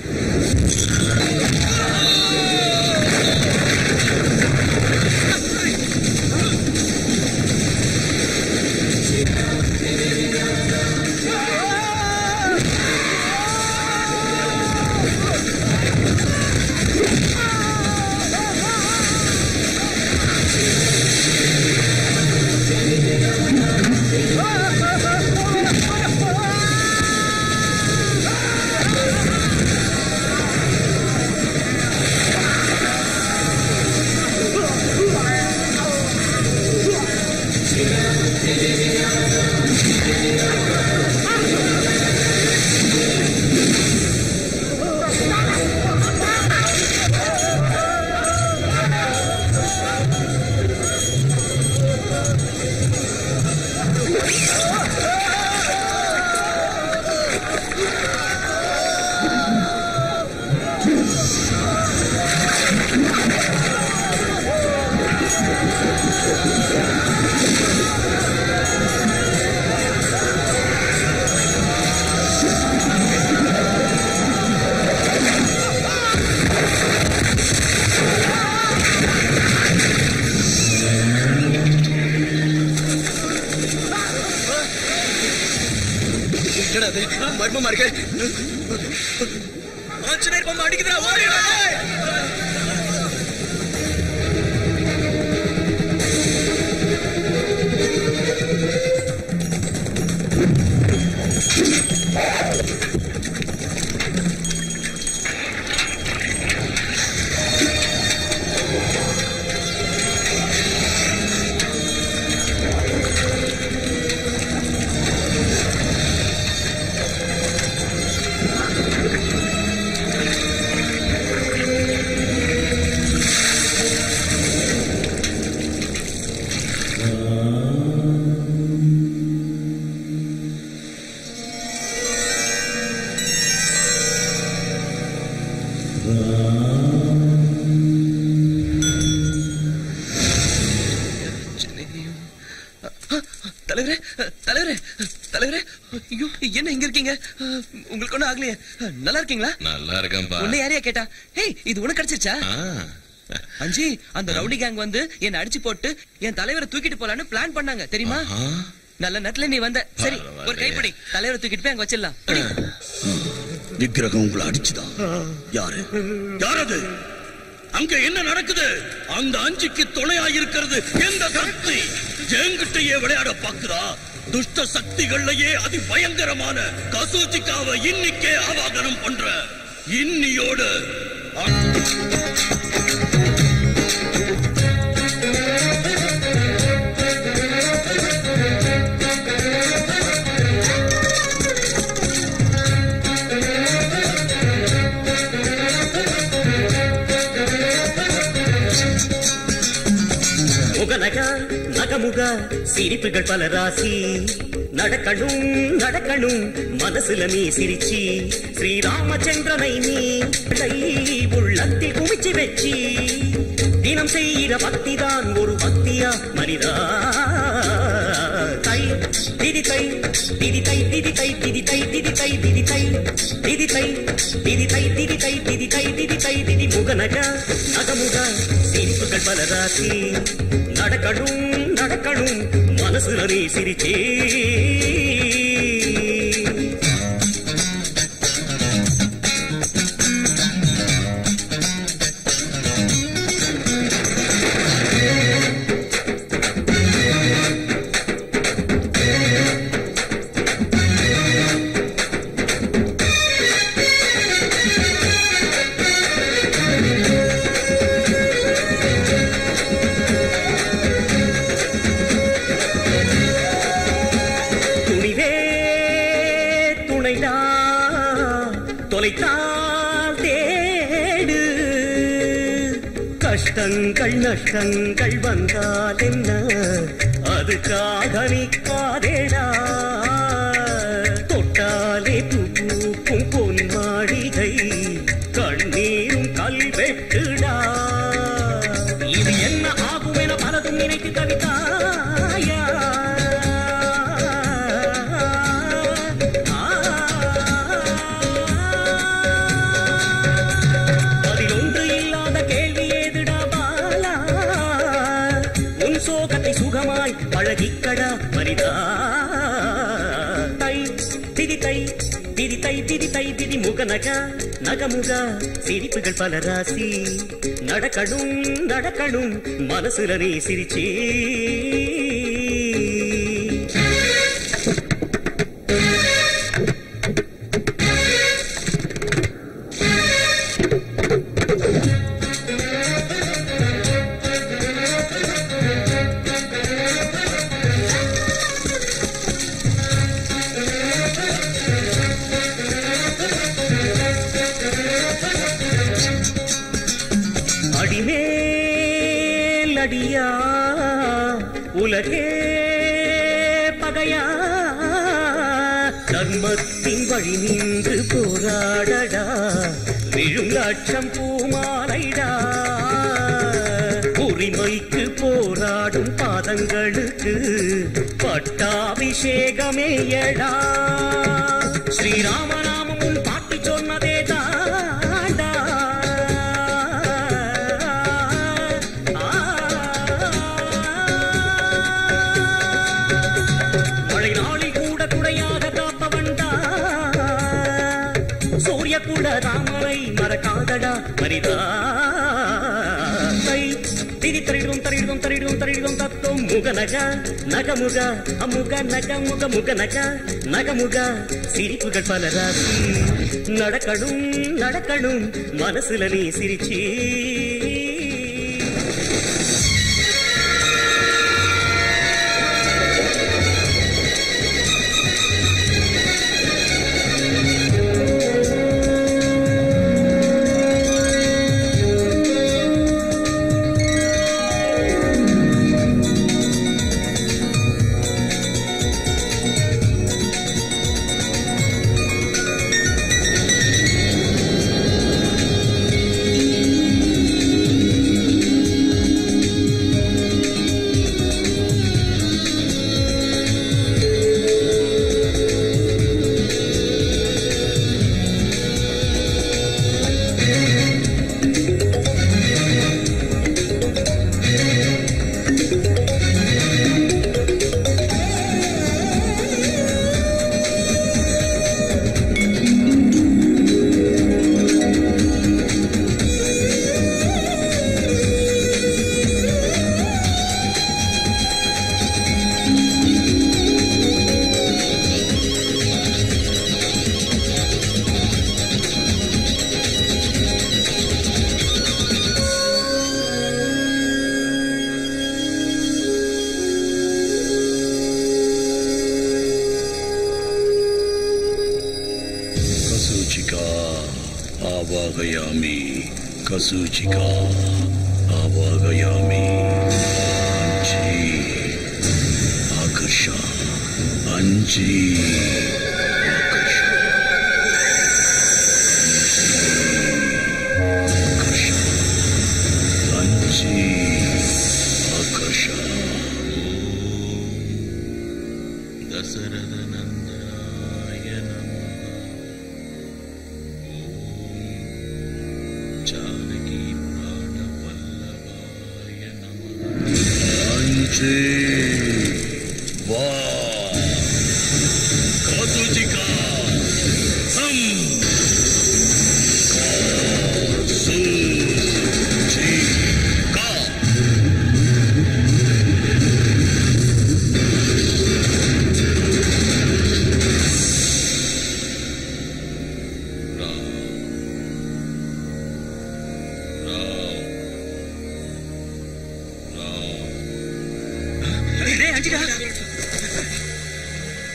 மர்மமா இருக்கு. ஆஞ்சநேயர் பொம்மை அடிக்குதுடா, ஓடிடா. தலைவரே, தலைவரே, தலைவரே, ஐயோ, என்ன இங்க இருக்கீங்க? உங்களுக்கு ஒண்ணும் ஆகலையே? நல்லா இருக்கீங்களா? நல்லா இருக்கேன்பா. உன்னை யாரையா கேட்டா? ஹேய், இது உனக்கு கிடைச்சிருச்சா? அஞ்சி, அந்த ரவுடி கேங் வந்து என்ன அடிச்சு போட்டு என் தலைவரை தூக்கிட்டு போலான்னு பிளான் பண்ணாங்க, தெரியுமா? நல்ல நேரத்துல நீ வந்த. சரி, ஒரு கைப்பிடி, தலைவரை தூக்கிட்டு போய் அங்க வச்சிடலாம். விக்கிரகம் உங்களை அடிச்சுதான். யாரு? யார் அது? அங்க என்ன நடக்குது? அந்த அஞ்சிக்கு துணையா இருக்கிறது எந்த சக்தி? என்கிட்டயே விளையாட பாக்குறா. துஷ்ட சக்திகள்லயே அதி பயங்கரமான கசூச்சிக்காவை இன்னிக்கே ஆவாகனம் பண்ற. இன்னியோடு நகமுக சிரிப்புகள் பல ராசி. நடக்கணும் நடக்கணும் மனசுல நீ சிரிச்சி. ஸ்ரீராமச்சந்திரனை நீ உள்ளத்தில் குமிச்சு வச்சி. தினம் செய்கிற பக்திதான் ஒரு பக்தியா மனிதா? தை திதி தை திதி தை திதி தை திதி தை திதி தை திதி தை திதி தை திதி தை திதி தை திதி தை திதி தை திதி முகநக நகமுக சிரிப்புகள் பல ராசி. நடக்கணும் நடக்கணும் நடக்கணும் மனசுல நீ சிரிச்சே கஷ்டங்கள் நஷ்டங்கள் வந்தால் என்ன அதுக்காக நிற்காதேடா தொட்டாலே பூக்கும் பொன் மாளிகை கண்ணீரும் கல்வெட்டுடா இது என்ன ஆகும் என பலதும் நினைத்து கவிதாயா சுகமாய் பழகிக்கடா மரிதா தை திதி தை திதி தை திதி தை திதி முக நக நகமுக சிரிப்புகள் பல ராசி நடக்கணும் நடக்கணும் மனசுல நீ சிரிச்சே அடியா உலகே பகையா தர்மத்தின் வழி நின்று போராடடா விழும் லட்சம் பூமாலைடா உரிமைக்கு போராடும் பாதங்களுக்கு பட்டாபிஷேகமேயடா ஸ்ரீராமநாமமும் பாட்டி சொன்னதே தாண்டா கூட ராமரை மறக்காதடா மரிதா திதி தரிடும் தரிடும் தரிடும் தரிடும் தத்துவம் முகநக நகமுக அமுக நகமுக முகநக நகமுக சிரிப்புகள் பல ராசி நடக்கணும் நடக்கணும் மனசுல நீ சிரிச்சி आवाहयामि कसूचिका आवाहयामि आकर्षा अंजी आकर्षा अंजी आकर्षा दशरथ नंदनाय नमः जानकी प्राण वल्लभाय नमः।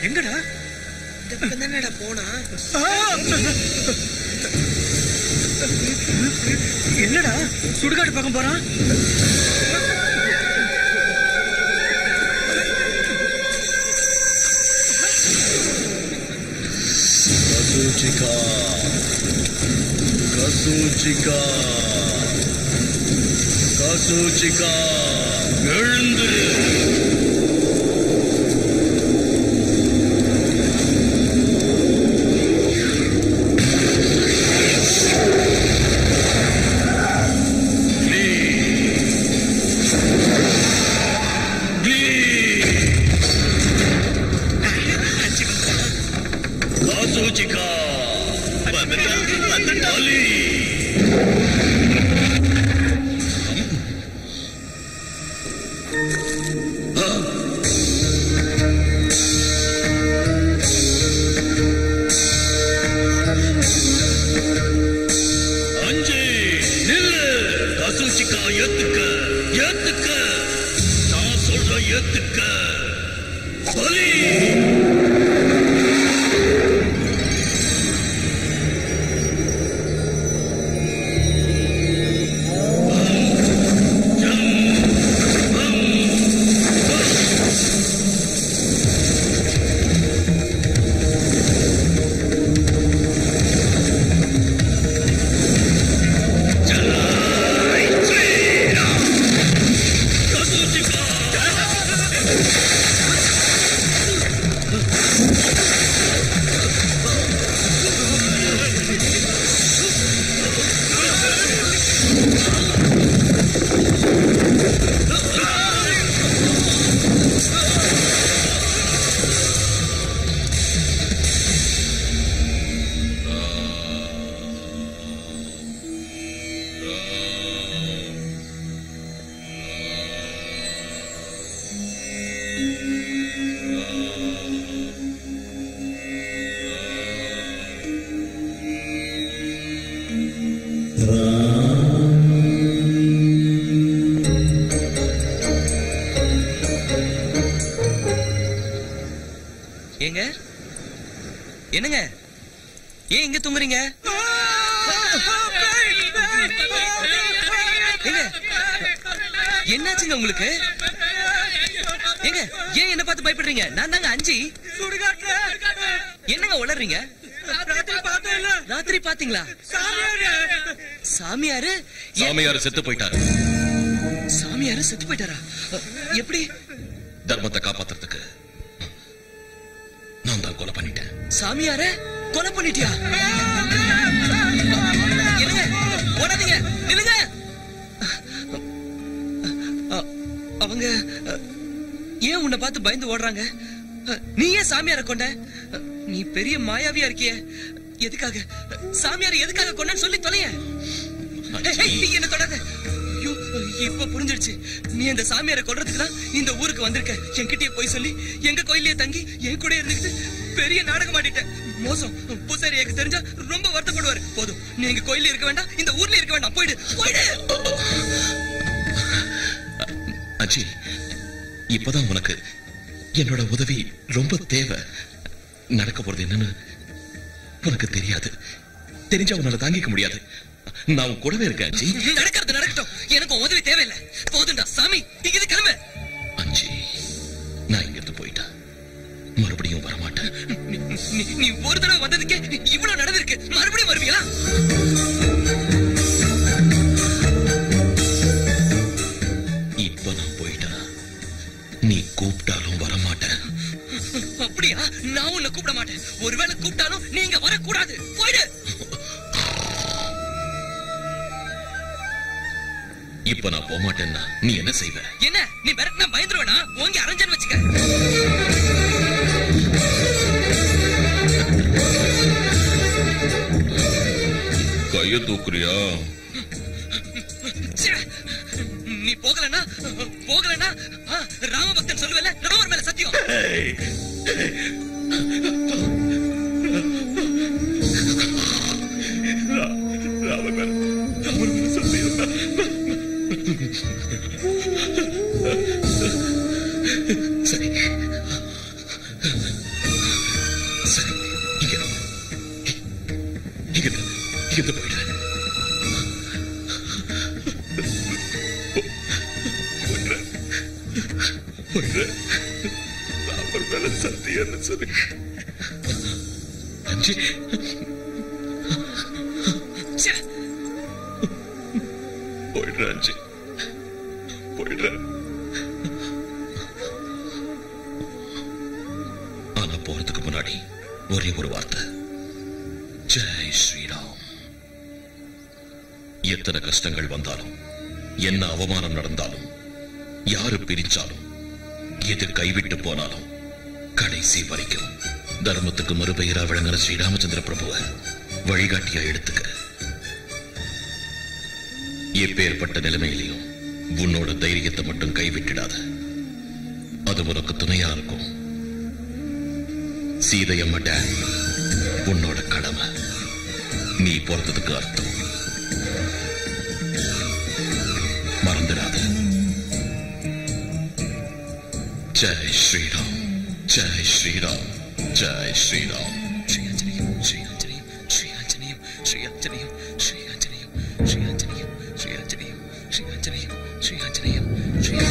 எங்கடா என்னடா போனா என்னடா சுடுகாடு பக்கம் போறான் கசூச்சிகா கசூச்சிகா கசூச்சிகா எழுந்திரு கசூச்சிகா பலி அஞ்சு நில்லு கசூச்சிகா ஏத்துக்க ஏத்துக்க நான் சொல்ற ஏத்துக்க பலி ஏங்க என்னங்க ஏன் இங்க தூங்குறீங்க ஏங்க என்னாச்சுங்க உங்களுக்கு ஏங்க ஏன் என்ன பார்த்து பயப்படுறீங்க நான் தாங்க அஞ்சி என்னங்க உளறீங்க ராத்திரி பாத்தீங்களா சாமியாரு சாமியார் செத்து போயிட்டாரு சாமியாரு செத்து போயிட்டாரா எப்படி தர்மத்தை காப்பாத்துறதுக்கு நான் தான் கொலை பண்ணிட்டேன் சாமியார கொலை பண்ணிட்டியா என்னங்க ஓடாதீங்க நில்லுங்க அவங்க ஏன் உன்னை பார்த்து பயந்து ஓடுறாங்க நீ ஏன் சாமியார கொண்ட நீ பெரிய மாயாவியா இருக்கிய எதுக்காக சாமியார் எதுக்காக கொண்டன்னு சொல்லி தொலைய என்ன தொடாத இப்ப புரிஞ்சிடுச்சு நீ அந்த சாமியாரை கொல்றதுக்கு தான் இந்த ஊருக்கு வந்திருக்க என்கிட்டயே போய் சொல்லி எங்க கோயிலே தங்கி என் கூட இருந்துக்கிட்டு பெரிய நாடகம் ஆடிட்ட மோசம் பூசாரி எனக்கு தெரிஞ்சா ரொம்ப வருத்தப்படுவாரு போதும் நீ எங்க கோயில இருக்க வேண்டாம் இந்த ஊர்ல இருக்க வேண்டாம் போயிடு போயிடு அஜி இப்பதான் உனக்கு என்னோட உதவி ரொம்ப தேவை நடக்க போறது என்னன்னு உனக்கு தெரியாது தெரிஞ்சா உன்னால தாங்கிக்க முடியாது நான் உன் கூடவே இருக்கேன் அஞ்சி நடக்கிறது நடக்கட்டும் எனக்கு உதவி தேவையில்லை போதுண்டா சாமி இங்க கிளம்பு அஞ்சி நான் இங்க இருந்து போயிட்டேன் மறுபடியும் வரமாட்டேன் நீ ஒரு தடவை வந்ததுக்கே இவ்வளவு நடந்திருக்கு மறுபடியும் வருவீங்களா இப்ப நான் போயிட்டேன் நீ கூப்பிட்டாலும் வரமாட்டேன் அப்படியா நான் உன்னை கூப்பிட மாட்டேன் ஒருவேளை கூப்பிட்டாலும் நீங்க வரக்கூடாது போயிடு இப்ப நான் போக மாட்டேன்னா நீ என்ன செய்வ என்ன நீ மிரட்டினா பயந்துருவேனா ஓங்கி அரஞ்சன்னு வச்சுக்க கைய தூக்குறியா நீ போகலன்னா ராமபக்தன் சொல்லுவல ராமர் மேல சத்தியம் ராமர் மேல சத்தியம் சரி சரி, இங்க இங்க போயிடு. ராமர் மேல சத்தியம் சொல்லு. அஞ்சு போயிடுற அஞ்சு, போயிடுற. ஆனா போறதுக்கு முன்னாடி ஒரே ஒரு வார்த்தை, ஜெய் ஸ்ரீராம். எத்தனை கஷ்டங்கள் வந்தாலும், என்ன அவமானம் நடந்தாலும், யாரு பிரிச்சாலும், எது கைவிட்டு போனாலும், கடைசி வரைக்கும் தர்மத்துக்கு மறுபெயரா விளங்குற ஸ்ரீராமச்சந்திர பிரபுவ வழிகாட்டியா எடுத்துக்க. எப்பேற்பட்ட நிலைமையிலையும் உன்னோட தைரியத்தை மட்டும் கைவிட்டுடாத. அது உனக்கு துணையா இருக்கும். சீதையம்மா டேம் உன்னோட கடமை. நீ பிறந்ததுக்கு அர்த்தம். மறந்துடாத. ஜெய் ஸ்ரீராம், ஜெய் ஸ்ரீராம், ஜெய் ஸ்ரீராம். ஸ்ரீ ஆஞ்சநேயம், ஸ்ரீ ஆஞ்சநேயம், ஸ்ரீ ஆஞ்சநேயம், ஸ்ரீ ஆஞ்சநேயம், ஸ்ரீ ஆஞ்சநேயம், ஸ்ரீ ஆஞ்சநேயம், ஸ்ரீ ஆஞ்சநேயம், ஸ்ரீ ஆஞ்சநேயம், ஸ்ரீ ஆஞ்சநேயம், ஸ்ரீ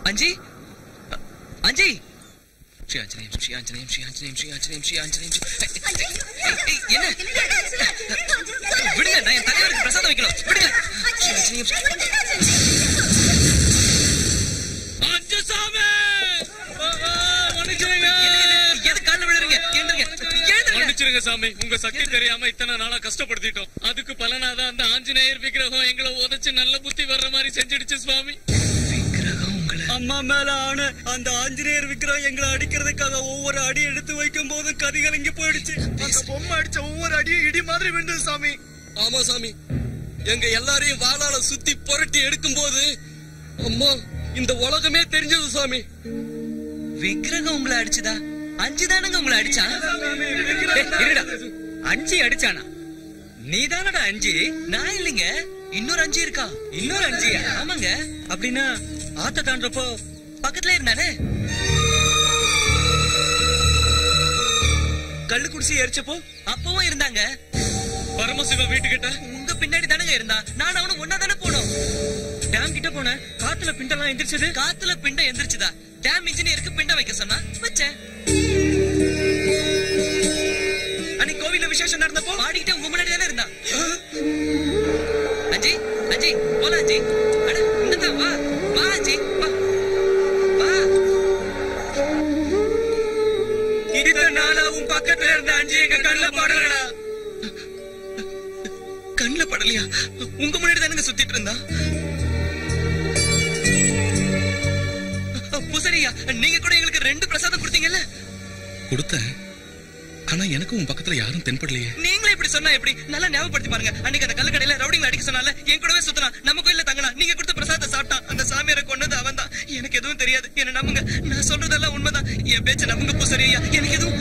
அஞ்சி அஞ்சி ஸ்ரீ ஆஞ்சநேயம், ஸ்ரீ ஆஞ்சநேயம், ஸ்ரீ ஆஞ்சநேயம், ஸ்ரீ ஆஞ்சநேயம், ஸ்ரீ ஆஞ்சநேயம். என்ன விடுங்க, நான் என் தலைவருக்கு பிரசாதம் வைக்கணும். விடுங்க. ஸ்ரீ ஆஞ்சநேயம். அஞ்சு சாமி எது கால்ல விழுறீங்க? மன்னிச்சிருங்க சாமி, உங்க சக்தி தெரியாம இத்தனை நாளா கஷ்டப்படுத்திட்டோம். அதுக்கு பலனாதான் அந்த ஆஞ்சநேயர் விக்கிரகம் எங்களை உதச்சு நல்ல புத்தி வர்ற மாதிரி செஞ்சிடுச்சு சுவாமி. அம்மா மேல ஆன அந்த ஆஞ்சநேயர் விக்கிரகம் எங்களை அடிக்கிறதுக்காக ஒவ்வொரு அடி எடுத்து வைக்கும் போது கதிகலங்கி போயிடுச்சு. அந்த பொம்மை அடிச்ச ஒவ்வொரு அடியும் இடி மாதிரி விழுந்தது சாமி. ஆமா சாமி, எங்க எல்லாரையும் வாளால சுத்தி புரட்டி எடுக்கும் போது அம்மா இந்த உலகமே தெரிஞ்சது சாமி. விக்கிரகம் உங்களை அடிச்சுதா? அஞ்சு தானங்க உங்களை அடிச்சா? அஞ்சு அடிச்சானா? நீ தானடா அஞ்சு? நான் இல்லைங்க, இன்னொரு அஞ்சு இருக்கா. இன்னொரு அஞ்சியா? ஆமாங்க. அப்படின்னா ஆத்த தாண்டப்போ பக்கத்துல இருந்தானே. கள்ளு குடிச்சு எரிச்சப்போ அப்பவும் இருந்தாங்க. பரமசிவ வீட்டுக்கிட்ட உங்க பின்னாடி தானங்க இருந்தா. நான் அவனு ஒன்னா தானே போனோம். டேம் கிட்ட போன காத்துல பிண்டெல்லாம் எந்திரிச்சது. காத்துல பிண்டம் எந்திரிச்சுதா? டேம் இன்ஜினியருக்கு பிண்டம் வைக்க சொன்னா வச்சேன். அன்னைக்கு கோவில்ல விசேஷம் நடந்தப்போ பாடிக்கிட்டே உங்க முன்னாடி தானே இருந்தா. அஜி அஜி போல அஜி. அட இந்தா வா வா அஜி வா வா. இத்தனை நாளா உன் பக்கத்துல இருந்த அஞ்சு எங்க கண்ணுல படலடா. கண்ணுல படலையா? உங்க முன்னாடி தானங்க சுத்திட்டு இருந்தா. பூசரியா, நீங்க கூட எங்களுக்கு 2 பிரசாதம் கொடுத்தீங்கல்ல? கொடுத்தேன். ஆனா எனக்கு உன் பக்கத்துல யாரும் தென்படலையே. நீங்களே இப்படி சொன்னா எப்படி? நல்லா ஞாபகப்படுத்தி பாருங்க. அன்னைக்கு அந்த கல்லு கடையில ரவுடிங்களை அடிக்க சொன்னால என் கூடவே சுத்தனா. நம்ம கோயில்ல தங்கனா. நீங்க கொடுத்த பிரசாதத்தை சாப்பிட்டான். அந்த சாமியாரை கொன்னது அவன் தான். எனக்கு எதுவும் தெரியாது. என்ன நம்புங்க, நான் சொல்றதெல்லாம் உண்மைதான். என் பேச்ச நம்புங்க பூசரியா. எனக்கு எதுவும்.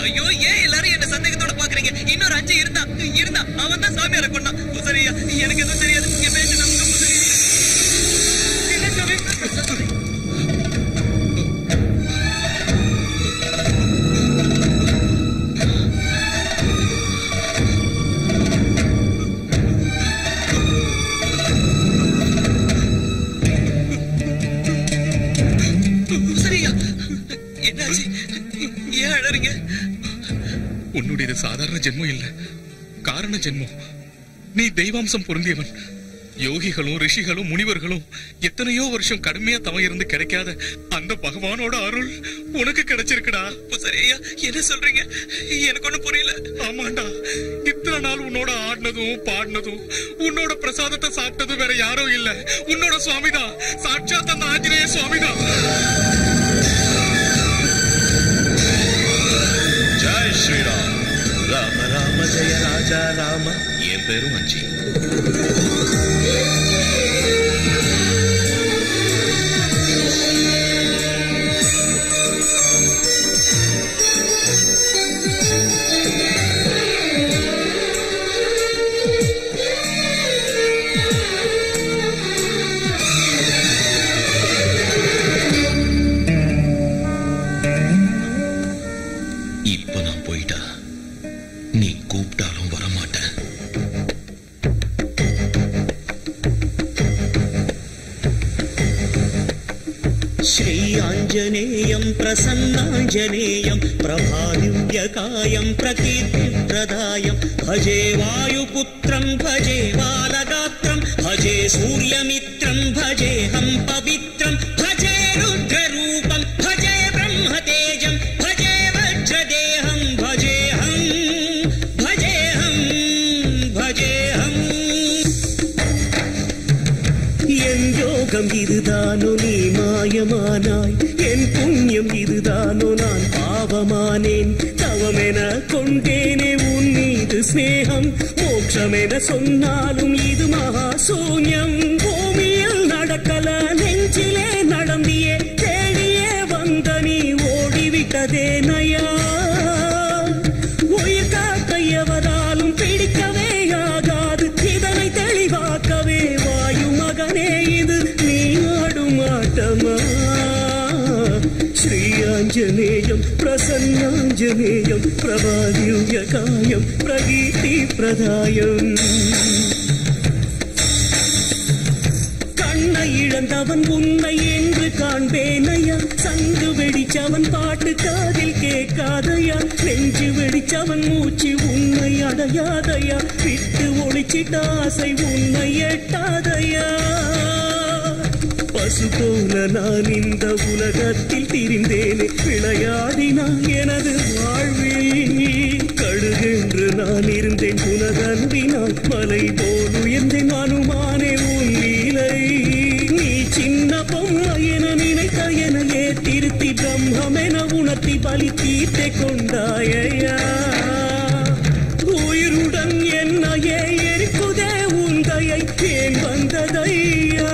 ஐயோ, ஏன் எல்லாரும் என்ன சந்தேகத்தோட பாக்குறீங்க? இன்னொரு அஞ்சு இருந்தா அவன் தான் சாமியாரை கொன்னான். பூசரியா, எனக்கு எதுவும் தெரியாது. என் பேச்ச நம்புங்க பூசரியா. என்ன சாமி? உன்னுடைய சாதாரண ஜென்மம் இல்ல, காரண ஜென்மம். நீ தெய்வாம்சம் பொருந்தியவன். யோகிகளும் ரிஷிகளும் முனிவர்களும் எத்தனையோ வருஷம் கடுமையா தவம் இருந்து கிடைக்காத அந்த பகவானோட அருள் உனக்கு கிடைச்சிருக்குடா. சரியா என்ன சொல்றீங்க? எனக்கு ஒண்ணு புரியல. ஆமாண்டா, இத்தனை நாள் உன்னோட ஆடினதும் பாடினதும் உன்னோட பிரசாதத்தை சாப்பிட்டதும் வேற யாரும் இல்ல, உன்னோட சுவாமிதான். ஜெய ராஜா ராம. என் பேரும் அஞ்சி. இப்ப நான் போயிட்டா நீ கூப்பிட்டாலும் வரமாட்டேன். श्रीआञ्जनेयं प्रसन्नाञ्जनेयं प्रभादिव्यकायं प्रकीर्तिप्रदायं भजे वायुपुत्रं भजे बालगात्रं भजे सूर्यमित्रं भजेऽहं पवित्रं भजे रुद्ररूपं भजे ब्रह्मतेजं भजे वज्रदेहं भजेऽहं என் யோகம் இதுதானோ நீ மாயமானாய், என் புண்ணியம் இதுதானோ நான் பாவமானேன். தவமென கொண்டேனே உன் மீது ஸ்நேகம், மோட்சமென சொன்னாலும் இது மகா சூன்யம். பூமியில் நடக்கல நெஞ்சிலே நடந்தியே, தேடியே வந்த நீ ஓடிவிட்டதே நயா. உயிர் காக்க எவராலும் பிடிக்கவே ஆகாது, இதனை தெளிவாக்கவே வாயு மகனே இது நீ ஆடும் ஆட்டமா. ஸ்ரீஆஞ்சநேயம் பிரசன்னாஞ்சநேயம் பிரபாதிவ்யகாயம் பிரகீர்த்தி பிரதாயம். கண்ணை இழந்தவன் உன்னை என்று காண்பேனையா, சங்கு வெடிச்சவன் பாட்டு காதில் கேட்காதையா, நெஞ்சு வெடிச்சவன் மூச்சு உன்னை அடையாதையா, விட்டு ஒளிச்சிட்ட ஆசை உன்னை எட்டாதையா. பசு போல நான் இந்த உலகத்தில் திரிந்தேனே, விளையாடினான் எனது வாழ்வில். கழுகென்று நான் இருந்தேன் உனதன்பினால், மலை போல் உயர்ந்தேன் அனுமானே உன் லீலை. நீ சின்ன பொம்மை என நினைத்த எனையே திருத்தி பிரம்மென உணர்த்தி பலி தீர்த்தை கொண்டாயா. உயிருடன் என்னையே எரிப்புதே உந்தையை ஏன் வந்ததையா.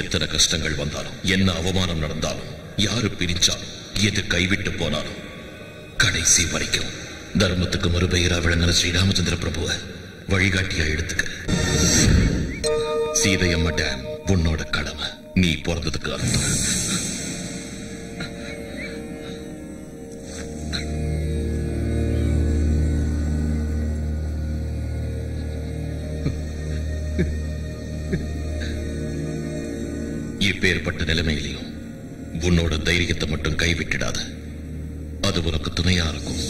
எத்தனை கஷ்டங்கள் வந்தாலும், என்ன அவமானம் நடந்தாலும், யாரு பிரிச்சாலும், எது கைவிட்டு போனாலும், கடைசி வரைக்கும் தர்மத்துக்கு மறுபெயரா விளங்குற ஸ்ரீராமச்சந்திர பிரபுவ வழிகாட்டியா எடுத்துக்க. சீதையம்மா டேம் உன்னோட கடமை. நீ பிறந்ததுக்கு அர்த்தம். இப்பேற்பட்ட நிலைமையிலையும் உன்னோட தைரியத்தை மட்டும் கைவிட்டுடாத. அது உனக்கு துணையா இருக்கும்.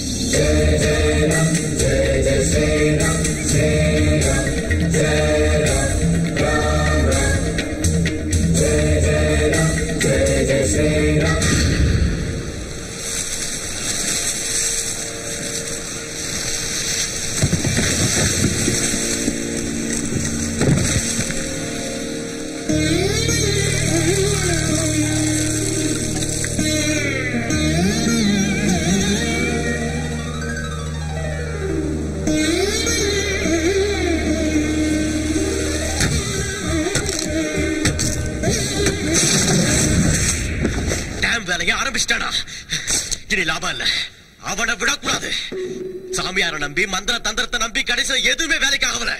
வேலையை ஆரம்பிச்சிட்டாடா. இனி லாபம் இல்ல. அவனை விடக்கூடாது. சாமியார நம்பி மந்திர தந்திரத்தை நம்பி கடைசியில எதுவுமே வேலைக்கு ஆகல.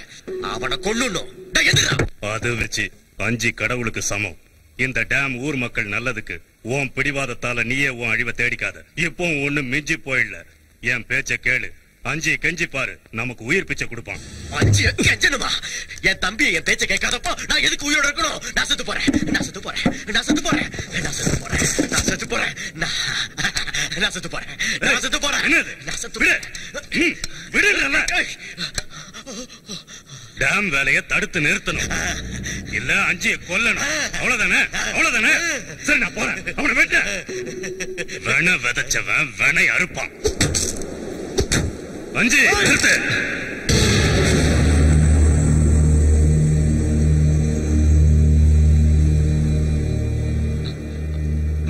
அவனை கொல்லுணும். அது வச்சு 5 கடவுளுக்கு சமம். இந்த டேம் ஊர் மக்கள் நல்லதுக்கு. உன் பிடிவாதத்தால நீயே உன் அழிவை தேடிக்காத. இப்போ ஒண்ணு மிஞ்சி போயிடல. என் பேச்ச கேளு. 5 கெஞ்சி பாரு, நமக்கு உயிர் பிச்சை கொடுப்பான். 5 கெஞ்சணுமா? என் தம்பி என் பேச்ச கேட்காதப்போ நான் எதுக்கு உயிரோட இருக்கணும்? நான் செத்து போறேன். நான் செத்து போறேன். நான் செத்து போறேன். நான் செத்து போறேன். நான் செத்து போறேன். நான் செத்து போறேன். நான் செத்து போறேன். நான் செத்து போறேன். விடுறல. டேம் வேலையை தடுத்து நிறுத்தணும். இல்ல 5 கொல்லணும். அவ்வளவுதானே? அவ்வளவுதானே? சரி, நான் போறேன். அவனை வெட்ட. வென விதைச்சவன் வெனை அறுப்பான். 5 நிறுத்து.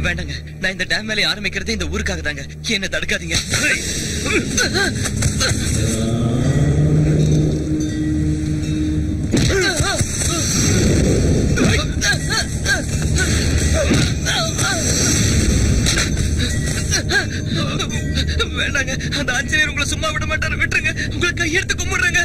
வேண்டாங்க, நான் இந்த டேம் வேலையை ஆரம்பிக்கிறது இந்த ஊருக்காக தாங்க. என்ன தடுக்காதீங்க. வேண்டாங்க, அந்த ஆஞ்சநேயர் உங்களை சும்மா விட மாட்டாரு. விட்டுருங்க, உங்களை கையெடுத்து கும்பிடுறேங்க.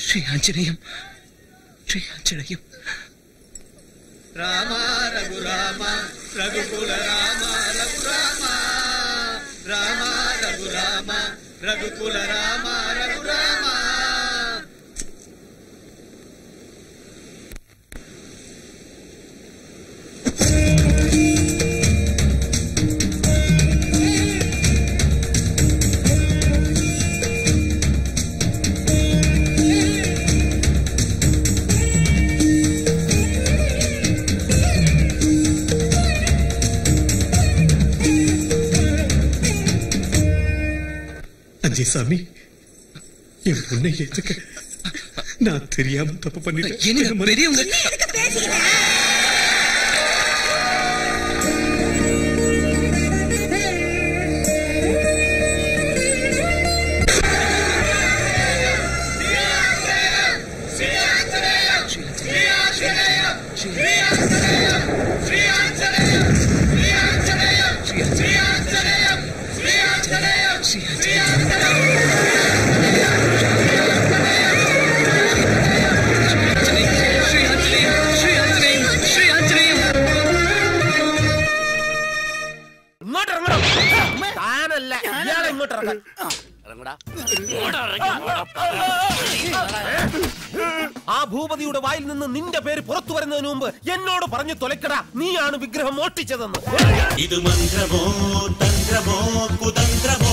ஸ்ரீ ஆஞ்சநேயம் ராமா ரகுராமா ரகுகுல ராமா ரகுராமா ராமா ரகுராமா ரகுகுல ராமா ரகுராமா. அஞ்சே சாமி, என் பொண்ணை ஏத்துக்க. நான் தெரியாம தப்பு பண்ணிட்டேன். பெரியவங்க ആ ഭൂപതിയുടെ വായിൽ നിന്ന് നിന്റെ പേര് പുറത്തു വരുന്നതിന് മുമ്പ് എന്നോട് പറഞ്ഞു തൊലക്കടാ, നീയാണ് വിഗ്രഹം മോഷ്ടിച്ചതെന്ന്. ഇത് മന്ത്രമോ തന്ത്രമോ കുതന്ത്രമോ